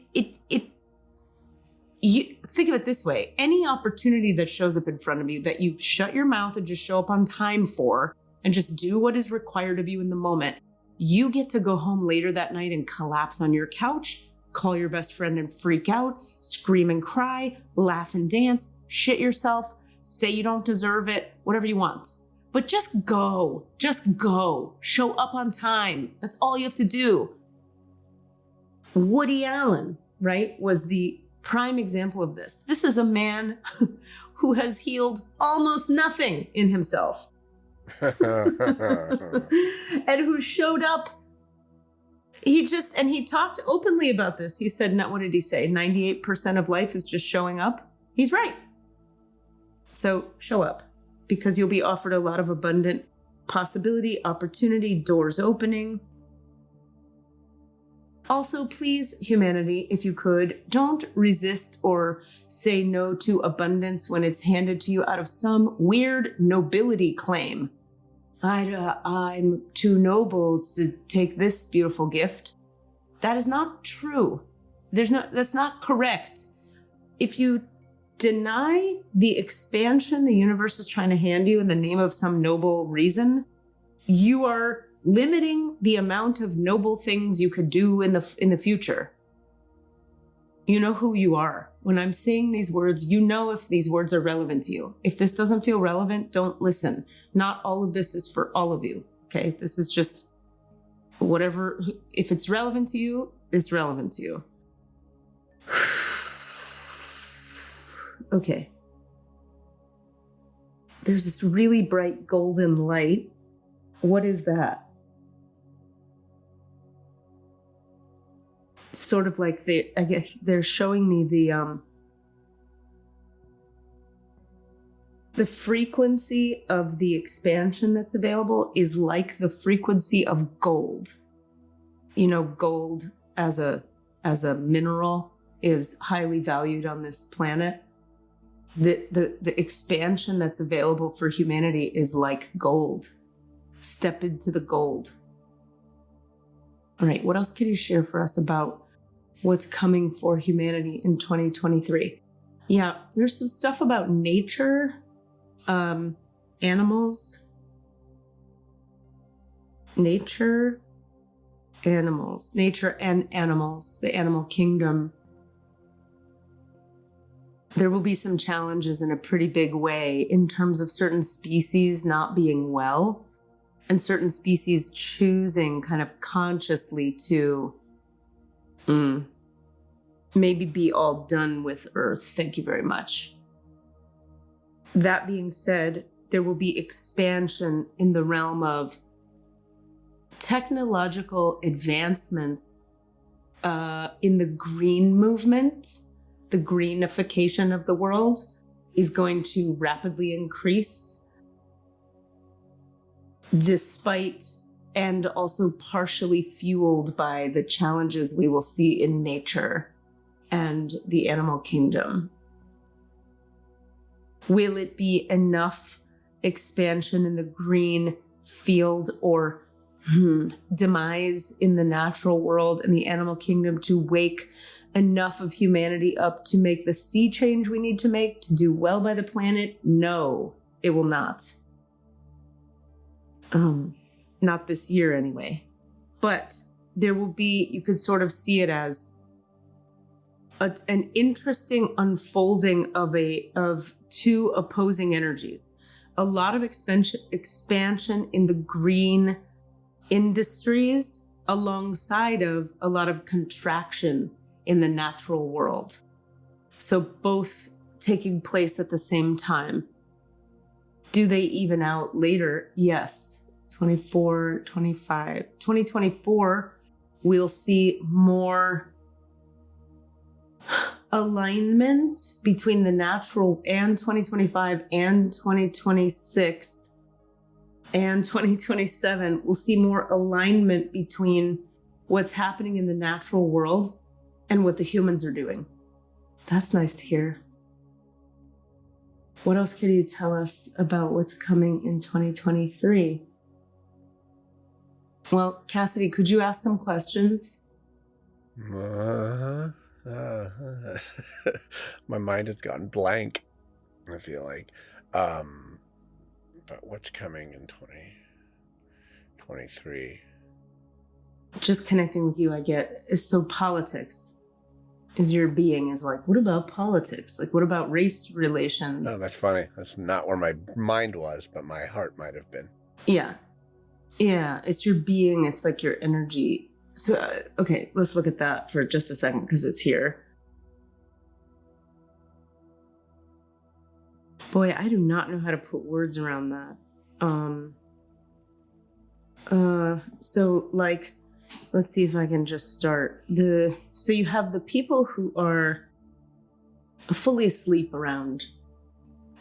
think of it this way. Any opportunity that shows up in front of you that you shut your mouth and just show up on time for and just do what is required of you in the moment, you get to go home later that night and collapse on your couch, call your best friend and freak out, scream and cry, laugh and dance, shit yourself, say you don't deserve it, whatever you want. But just go, show up on time. That's all you have to do. Woody Allen, right, was the prime example of this. This is a man who has healed almost nothing in himself. And who showed up. He talked openly about this. He said, what did he say? 98% of life is just showing up. He's right. So show up, because you'll be offered a lot of abundant possibility, opportunity, doors opening. Also, please, humanity, if you could, don't resist or say no to abundance when it's handed to you out of some weird nobility claim. I'm too noble to take this beautiful gift. That is not true. That's not correct. If you deny the expansion the universe is trying to hand you in the name of some noble reason, you are limiting the amount of noble things you could do in the future. You know who you are. When I'm saying these words, you know if these words are relevant to you. If this doesn't feel relevant, don't listen. Not all of this is for all of you, okay? This is just whatever. If it's relevant to you, it's relevant to you. Okay. There's this really bright golden light. What is that? Sort of like I guess they're showing me the frequency of the expansion that's available is like the frequency of gold. You know, gold as a mineral is highly valued on this planet. The expansion that's available for humanity is like gold. Step into the gold. All right, what else can you share for us about what's coming for humanity in 2023? Yeah, there's some stuff about nature, animals. Nature and animals, the animal kingdom. There will be some challenges in a pretty big way in terms of certain species not being well and certain species choosing kind of consciously to maybe be all done with Earth. Thank you very much. That being said, there will be expansion in the realm of technological advancements in the green movement. The greenification of the world is going to rapidly increase, despite and also partially fueled by the challenges we will see in nature and the animal kingdom. Will it be enough expansion in the green field or demise in the natural world and the animal kingdom to wake enough of humanity up to make the sea change we need to make to do well by the planet? No, it will not. Not this year anyway. But there will be, you could sort of see it as an interesting unfolding of two opposing energies. A lot of expansion in the green industries alongside of a lot of contraction in the natural world. So both taking place at the same time. Do they even out later? Yes. 24, 25, 2024, we'll see more alignment between the natural and 2025 and 2026 and 2027. We'll see more alignment between what's happening in the natural world and what the humans are doing. That's nice to hear. What else can you tell us about what's coming in 2023? Well, Cassidy, could you ask some questions? My mind has gone blank, I feel like. But what's coming in 2023? Just connecting with you, I get, is so politics is your being is like, what about politics? Like, what about race relations? Oh, that's funny. That's not where my mind was, but my heart might have been. Yeah. Yeah, it's your being. It's like your energy. So, okay, let's look at that for just a second because it's here. Boy, I do not know how to put words around that. So like, let's see if I can just start. So you have the people who are fully asleep around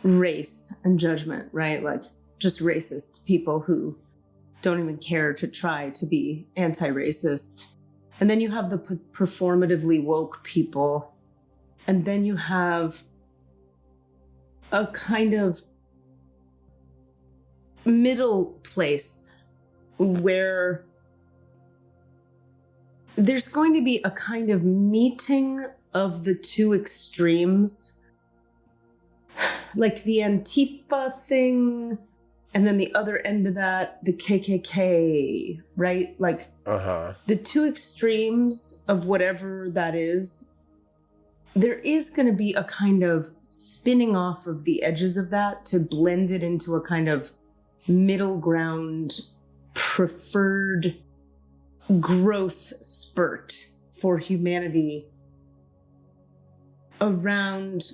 race and judgment, right? Like just racist people who don't even care to try to be anti-racist. And then you have the performatively woke people. And then you have a kind of middle place where there's going to be a kind of meeting of the two extremes, like the Antifa thing, and then the other end of that, the KKK, right? Like the two extremes of whatever that is, there is going to be a kind of spinning off of the edges of that to blend it into a kind of middle ground, preferred growth spurt for humanity around.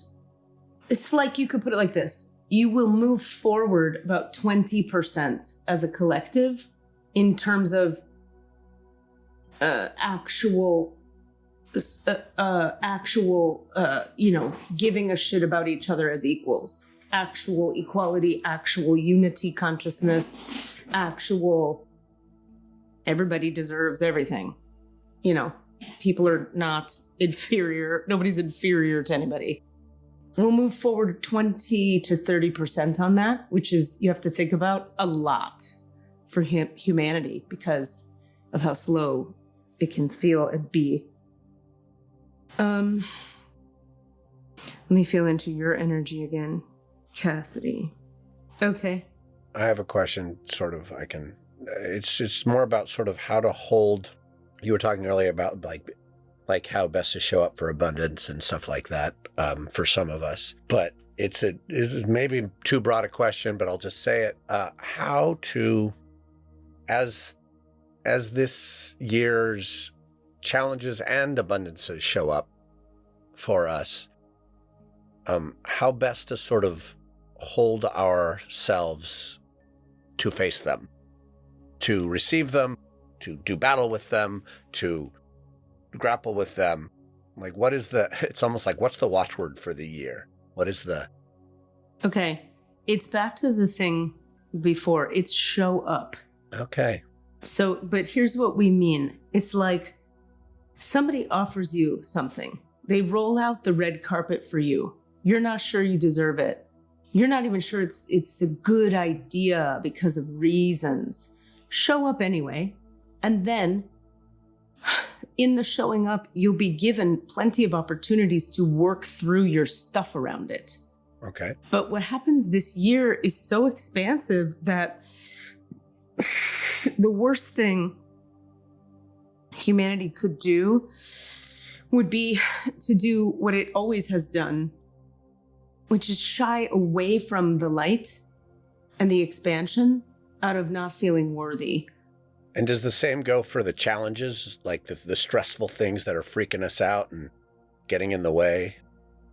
It's like you could put it like this. You will move forward about 20% as a collective in terms of actual, giving a shit about each other as equals, actual equality, actual unity consciousness, actual everybody deserves everything. You know, people are not inferior. Nobody's inferior to anybody. We'll move forward 20 to 30% on that, which is, you have to think about, a lot for humanity because of how slow it can feel and be. Let me feel into your energy again, Cassidy. Okay. I have a question, sort of, it's more about sort of how to hold. You were talking earlier about like how best to show up for abundance and stuff like that for some of us. But it's maybe too broad a question, but I'll just say it. How to, as this year's challenges and abundances show up for us, how best to sort of hold ourselves to face them, to receive them, to do battle with them, to grapple with them. Like, it's almost like, what's the watchword for the year? Okay. It's back to the thing before. It's show up. Okay. So, but here's what we mean. It's like somebody offers you something. They roll out the red carpet for you. You're not sure you deserve it. You're not even sure it's a good idea because of reasons. Show up anyway. And then in the showing up, you'll be given plenty of opportunities to work through your stuff around it. Okay. But what happens this year is so expansive that the worst thing humanity could do would be to do what it always has done, which is shy away from the light and the expansion out of not feeling worthy. And does the same go for the challenges, like the stressful things that are freaking us out and getting in the way?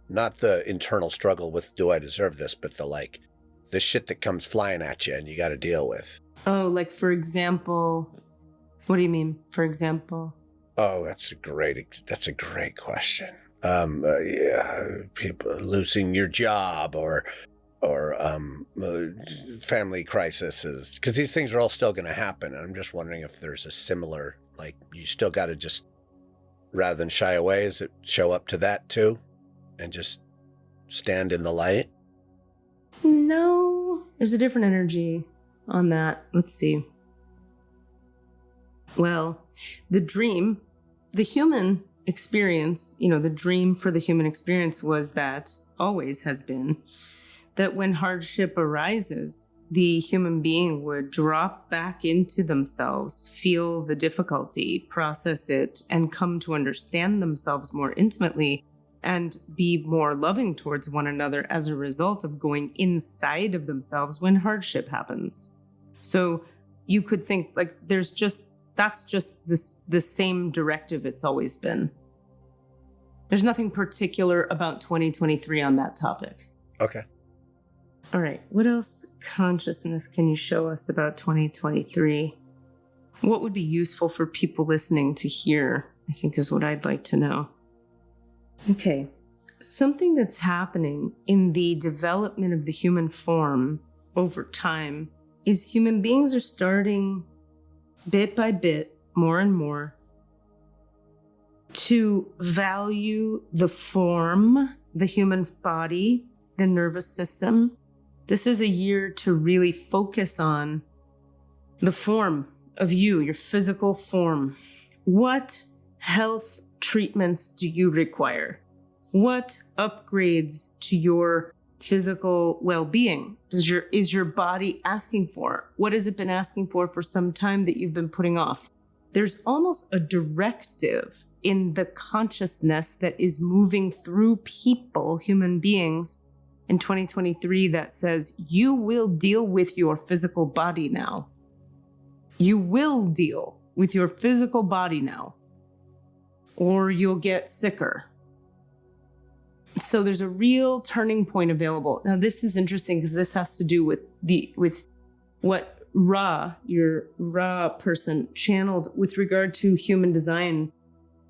Not the internal struggle with, do I deserve this, but the shit that comes flying at you and you got to deal with. Oh, like, for example, what do you mean, for example? Oh, that's a great question. people losing your job or family crises, because these things are all still going to happen. And I'm just wondering if there's a similar, like, you still got to just, rather than shy away, is it show up to that too and just stand in the light? No, there's a different energy on that. Let's see. Well, the dream, the human experience, the dream for the human experience was that, always has been, that when hardship arises, the human being would drop back into themselves, feel the difficulty, process it, and come to understand themselves more intimately and be more loving towards one another as a result of going inside of themselves when hardship happens. So you could think like that's just the same directive it's always been. There's nothing particular about 2023 on that topic. Okay. All right. What else consciousness can you show us about 2023? What would be useful for people listening to hear, I think, is what I'd like to know. Okay. Something that's happening in the development of the human form over time is human beings are starting bit by bit, more and more, to value the form, the human body, the nervous system. This is a year to really focus on the form of you, your physical form. What health treatments do you require? What upgrades to your physical well-being is your body asking for? What has it been asking for some time that you've been putting off? There's almost a directive in the consciousness that is moving through people, human beings, in 2023 that says, you will deal with your physical body now. You will deal with your physical body now, or you'll get sicker. So there's a real turning point available. Now, this is interesting because this has to do with what Ra, your Ra person, channeled with regard to human design,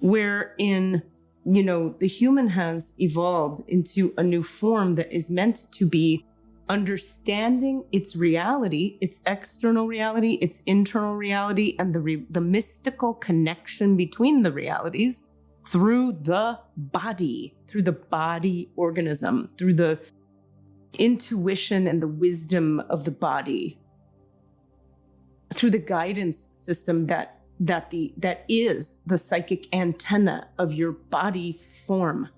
wherein the human has evolved into a new form that is meant to be understanding its reality, its external reality, its internal reality, and the mystical connection between the realities through the body organism, through the intuition and the wisdom of the body, through the guidance system that is the psychic antenna of your body form.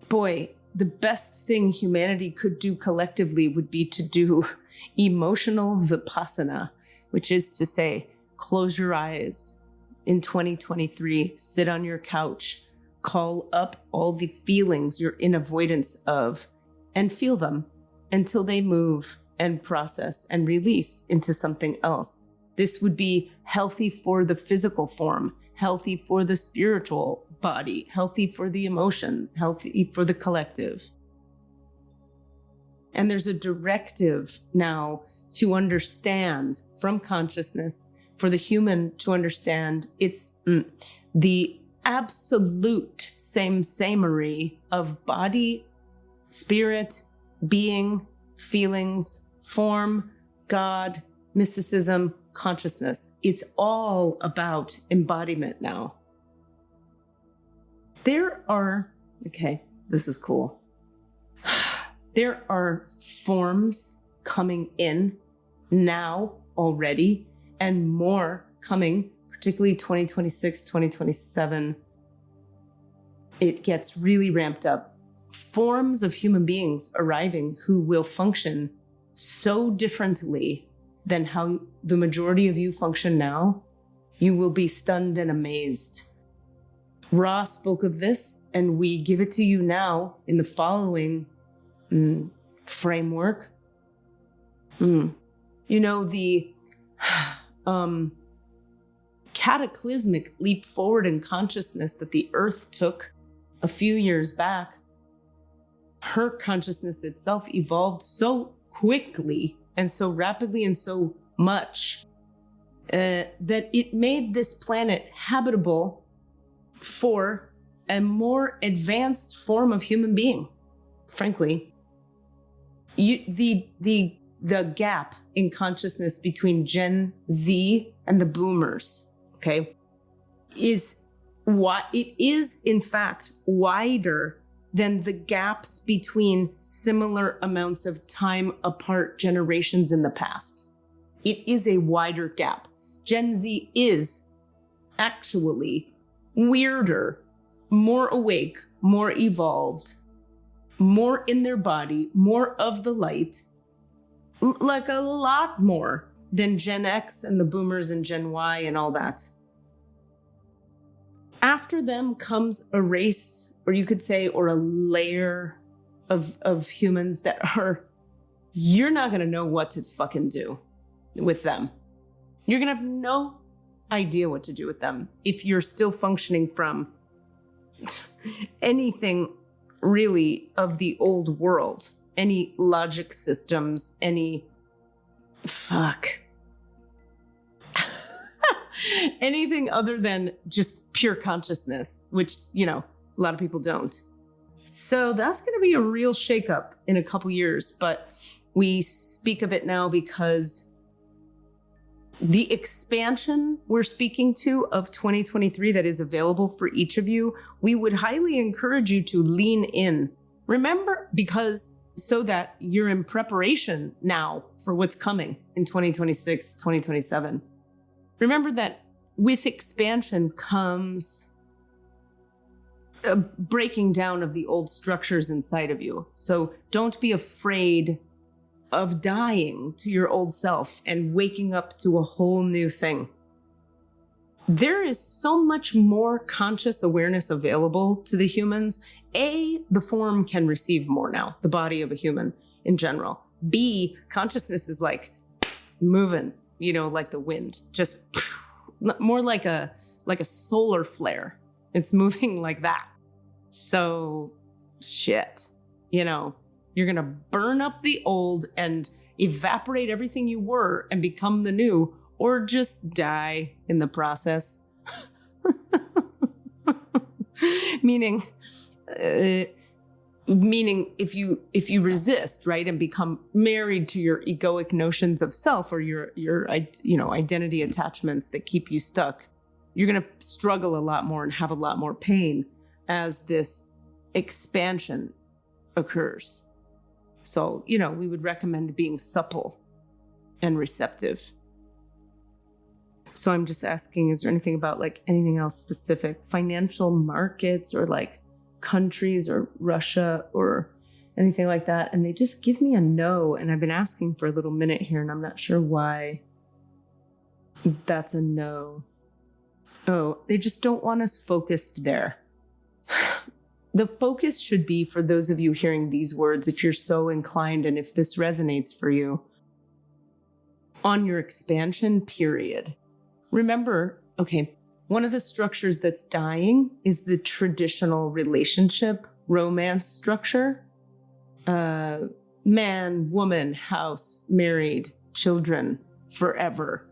Boy, the best thing humanity could do collectively would be to do emotional vipassana, which is to say, close your eyes in 2023, sit on your couch, call up all the feelings you're in avoidance of, and feel them until they move and process and release into something else. This would be healthy for the physical form, healthy for the spiritual body, healthy for the emotions, healthy for the collective. And there's a directive now to understand from consciousness, for the human to understand it's the absolute samery of body, spirit, being, feelings, form, God, mysticism, consciousness. It's all about embodiment now. This is cool. There are forms coming in now already, and more coming, particularly 2026, 2027. It gets really ramped up. Forms of human beings arriving who will function so differently than how the majority of you function now. You will be stunned and amazed. Ra spoke of this, and we give it to you now in the following framework. The cataclysmic leap forward in consciousness that the Earth took a few years back, her consciousness itself evolved so quickly and so rapidly and so much that it made this planet habitable for a more advanced form of human being. Frankly, the gap in consciousness between Gen Z and the boomers, okay, is what it is in fact wider than the gaps between similar amounts of time apart generations in the past. It is a wider gap. Gen Z is actually weirder, more awake, more evolved, more in their body, more of the light, like a lot more than Gen X and the boomers and Gen Y and all that. After them comes a race, or you could say, or a layer of humans that are, you're not going to know what to fucking do with them. You're going to have no idea what to do with them if you're still functioning from anything really of the old world, any logic systems, any anything other than just pure consciousness, which, you know, a lot of people don't. So that's going to be a real shakeup in a couple years, but we speak of it now because the expansion we're speaking to of 2023 that is available for each of you, we would highly encourage you to lean in. Remember, because so that you're in preparation now for what's coming in 2026, 2027. Remember that with expansion comes a breaking down of the old structures inside of you. So don't be afraid of dying to your old self and waking up to a whole new thing. There is so much more conscious awareness available to the humans. A, the form can receive more now, the body of a human in general. B, consciousness is like moving, you know, like the wind, just more like a solar flare. It's moving like that. So shit, you know, you're going to burn up the old and evaporate everything you were and become the new, or just die in the process. Meaning if you resist, right, and become married to your egoic notions of self or your identity attachments that keep you stuck, you're going to struggle a lot more and have a lot more pain as this expansion occurs. So, you know, we would recommend being supple and receptive. So I'm just asking, is there anything about like anything else specific? Financial markets or like countries or Russia or anything like that? And they just give me a no. And I've been asking for a little minute here and I'm not sure why that's a no. Oh, they just don't want us focused there. The focus should be, for those of you hearing these words, if you're so inclined and if this resonates for you, on your expansion, period. Remember, okay, one of the structures that's dying is the traditional relationship, romance structure. Man, woman, house, married, children, forever.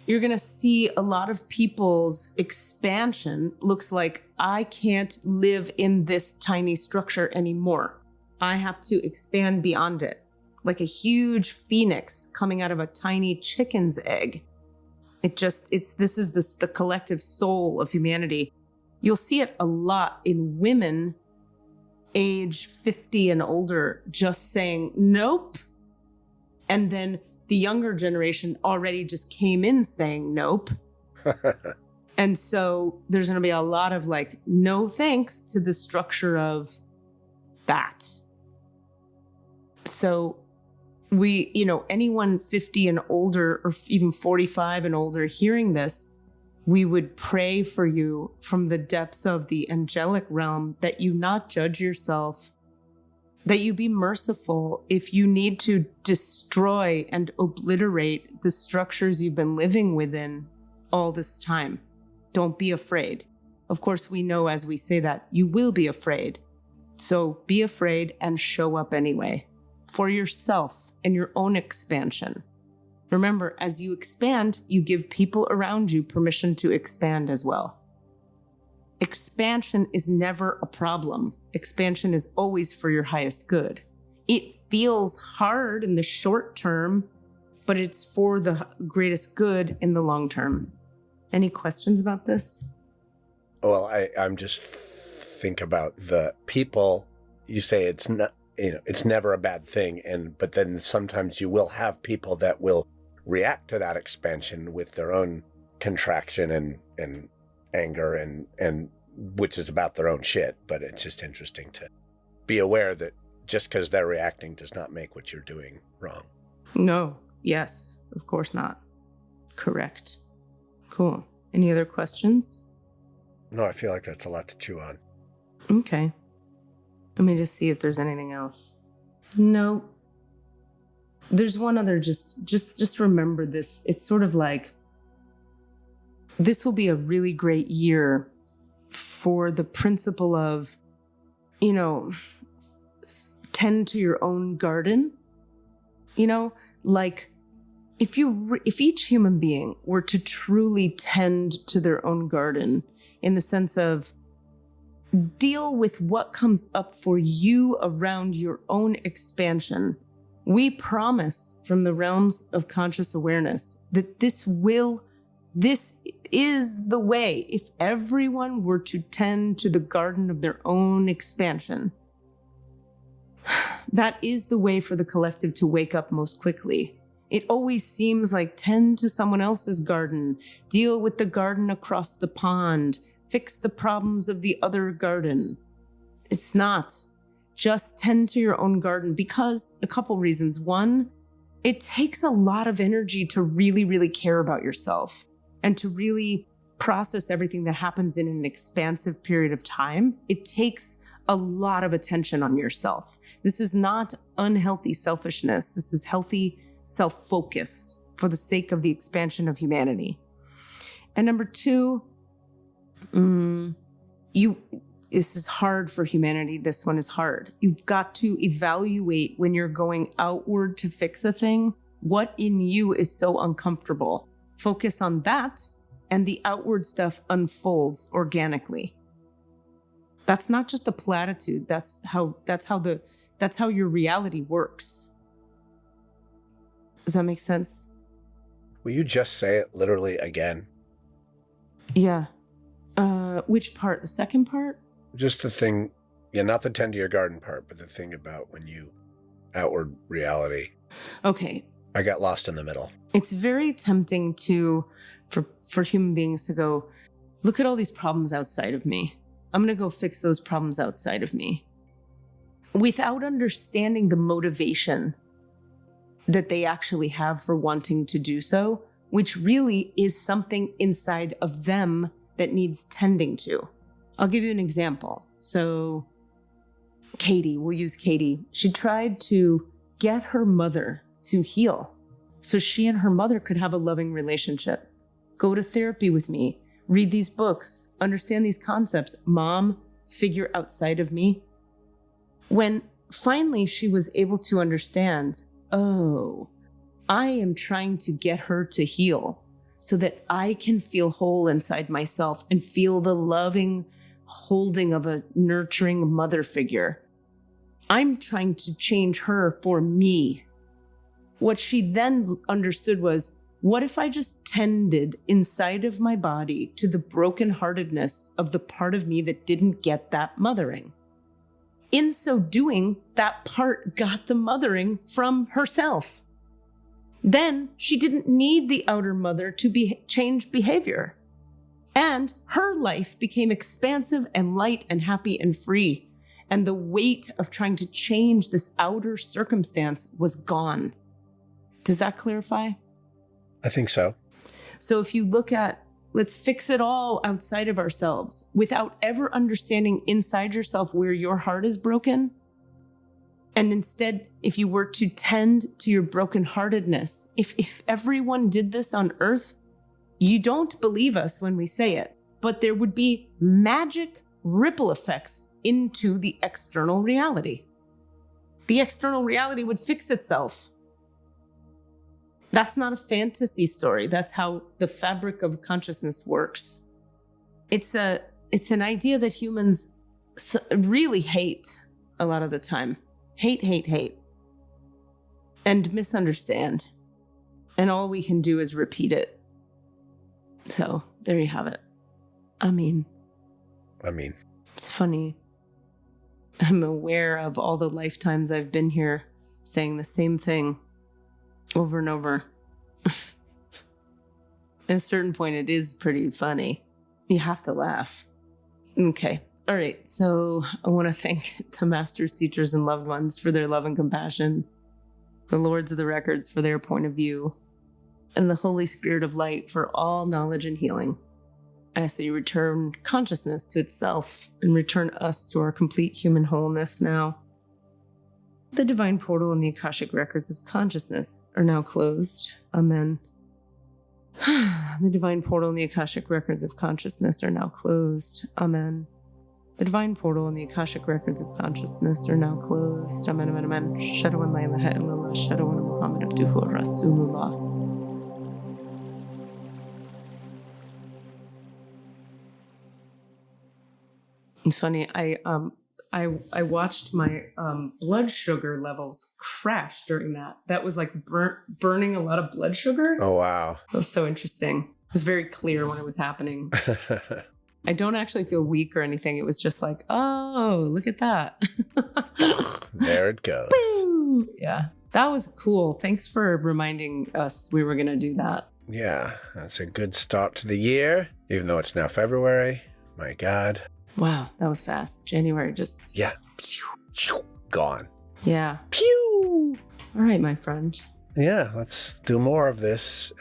You're going to see a lot of people's expansion looks like, I can't live in this tiny structure anymore. I have to expand beyond it. Like a huge phoenix coming out of a tiny chicken's egg. This is the collective soul of humanity. You'll see it a lot in women age 50 and older just saying nope. And then the younger generation already just came in saying nope. And so there's going to be a lot of like, no thanks to the structure of that. So we, you know, anyone 50 and older or even 45 and older hearing this, we would pray for you from the depths of the angelic realm that you not judge yourself, that you be merciful if you need to destroy and obliterate the structures you've been living within all this time. Don't be afraid. Of course, we know as we say that, you will be afraid. So be afraid and show up anyway for yourself and your own expansion. Remember, as you expand, you give people around you permission to expand as well. expansion is never a problem. Expansion is always for your highest good. It feels hard in the short term, but it's for the greatest good in the long term. Any questions about this? Well, I'm just think about the people. You say it's not, it's never a bad thing, but then sometimes you will have people that will react to that expansion with their own contraction and anger and which is about their own shit. But it's just interesting to be aware that just because they're reacting does not make what you're doing wrong. No. Yes. Of course not. Correct. Cool. Any other questions? No, I feel like that's a lot to chew on. Okay. Let me just see if there's anything else. No. There's one other, just remember this. It's sort of like, this will be a really great year for the principle of, tend to your own garden. Like if each human being were to truly tend to their own garden in the sense of deal with what comes up for you around your own expansion, we promise from the realms of conscious awareness that this is the way. If everyone were to tend to the garden of their own expansion, that is the way for the collective to wake up most quickly. It always seems like tend to someone else's garden, deal with the garden across the pond, fix the problems of the other garden. It's not. Just tend to your own garden because a couple reasons. One, it takes a lot of energy to really, really care about yourself and to really process everything that happens in an expansive period of time. It takes a lot of attention on yourself. This is not unhealthy selfishness. This is healthy self-focus for the sake of the expansion of humanity. And number two, this is hard for humanity. This one is hard. You've got to evaluate when you're going outward to fix a thing, what in you is so uncomfortable. Focus on that, and the outward stuff unfolds organically. That's not just a platitude. That's how your reality works. Does that make sense? Will you just say it literally again? Yeah. Which part? The second part? Just the thing, not the tend to your garden part, but the thing about when you outward reality. Okay. I got lost in the middle. It's very tempting for human beings to go, look at all these problems outside of me. I'm going to go fix those problems outside of me. Without understanding the motivation that they actually have for wanting to do so, which really is something inside of them that needs tending to. I'll give you an example. So Katie, we'll use Katie. She tried to get her mother to heal so she and her mother could have a loving relationship. Go to therapy with me, read these books, understand these concepts. Mom, figure outside of me. When finally she was able to understand, oh, I am trying to get her to heal so that I can feel whole inside myself and feel the loving holding of a nurturing mother figure. I'm trying to change her for me. What she then understood was, what if I just tended inside of my body to the brokenheartedness of the part of me that didn't get that mothering? In so doing, that part got the mothering from herself. Then she didn't need the outer mother to change behavior. And her life became expansive and light and happy and free. And the weight of trying to change this outer circumstance was gone. Does that clarify? I think so. So if you look at, let's fix it all outside of ourselves without ever understanding inside yourself where your heart is broken. And instead, if you were to tend to your brokenheartedness, if everyone did this on earth, you don't believe us when we say it, but there would be magic ripple effects into the external reality. The external reality would fix itself. That's not a fantasy story. That's how the fabric of consciousness works. It's a it's an idea that humans really hate a lot of the time. Hate, and misunderstand. And all we can do is repeat it. So there you have it. I mean, it's funny. I'm aware of all the lifetimes I've been here saying the same thing over and over. At a certain point, it is pretty funny. You have to laugh. Okay. All right. So I want to thank the masters, teachers, and loved ones for their love and compassion, the lords of the records for their point of view, and the Holy Spirit of light for all knowledge and healing. I ask that you return consciousness to itself and return us to our complete human wholeness now. The divine portal and the Akashic Records of Consciousness are now closed. Amen. The divine portal and the Akashic Records of Consciousness are now closed. Amen. The divine portal and the Akashic Records of Consciousness are now closed. Amen, amen, amen. Shadawan la ilaha illallah, Shadawan Muhammad abduhu rasulullah. Funny, I watched my blood sugar levels crash during that. That was like burning a lot of blood sugar. Oh, wow. It was so interesting. It was very clear when it was happening. I don't actually feel weak or anything. It was just like, oh, look at that. There it goes. Woo! Yeah, that was cool. Thanks for reminding us we were going to do that. Yeah, that's a good start to the year, even though it's now February. My God. Wow, that was fast. January just... Yeah. Gone. Yeah. Pew! All right, my friend. Yeah, let's do more of this,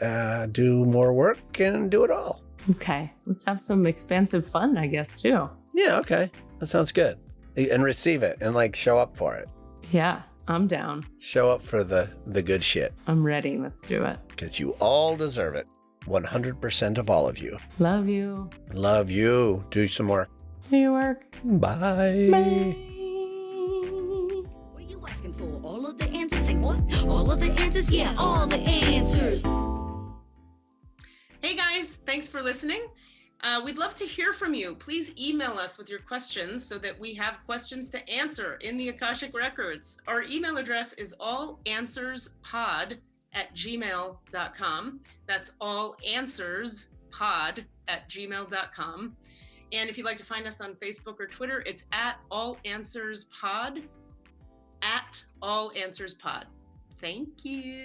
do more work, and do it all. Okay, let's have some expansive fun, I guess, too. Yeah, okay. That sounds good. And receive it and, like, show up for it. Yeah, I'm down. Show up for the good shit. I'm ready. Let's do it. Because you all deserve it. 100% of all of you. Love you. Love you. Do some more. Do your work. Bye. Bye. What are you asking for? All of the answers? Say what? All of the answers? Yeah, all the answers. Hey guys, thanks for listening. We'd love to hear from you. Please email us with your questions so that we have questions to answer in the Akashic Records. Our email address is allanswerspod@gmail.com. That's allanswerspod@gmail.com. And if you'd like to find us on Facebook or Twitter, it's @allanswerspod, @allanswerspod. Thank you.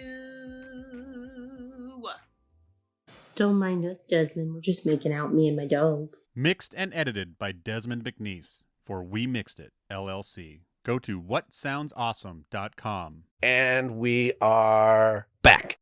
Don't mind us, Desmond. We're just making out, me and my dog. Mixed and edited by Desmond McNeese for We Mixed It, LLC. Go to whatsoundsawesome.com. And we are back.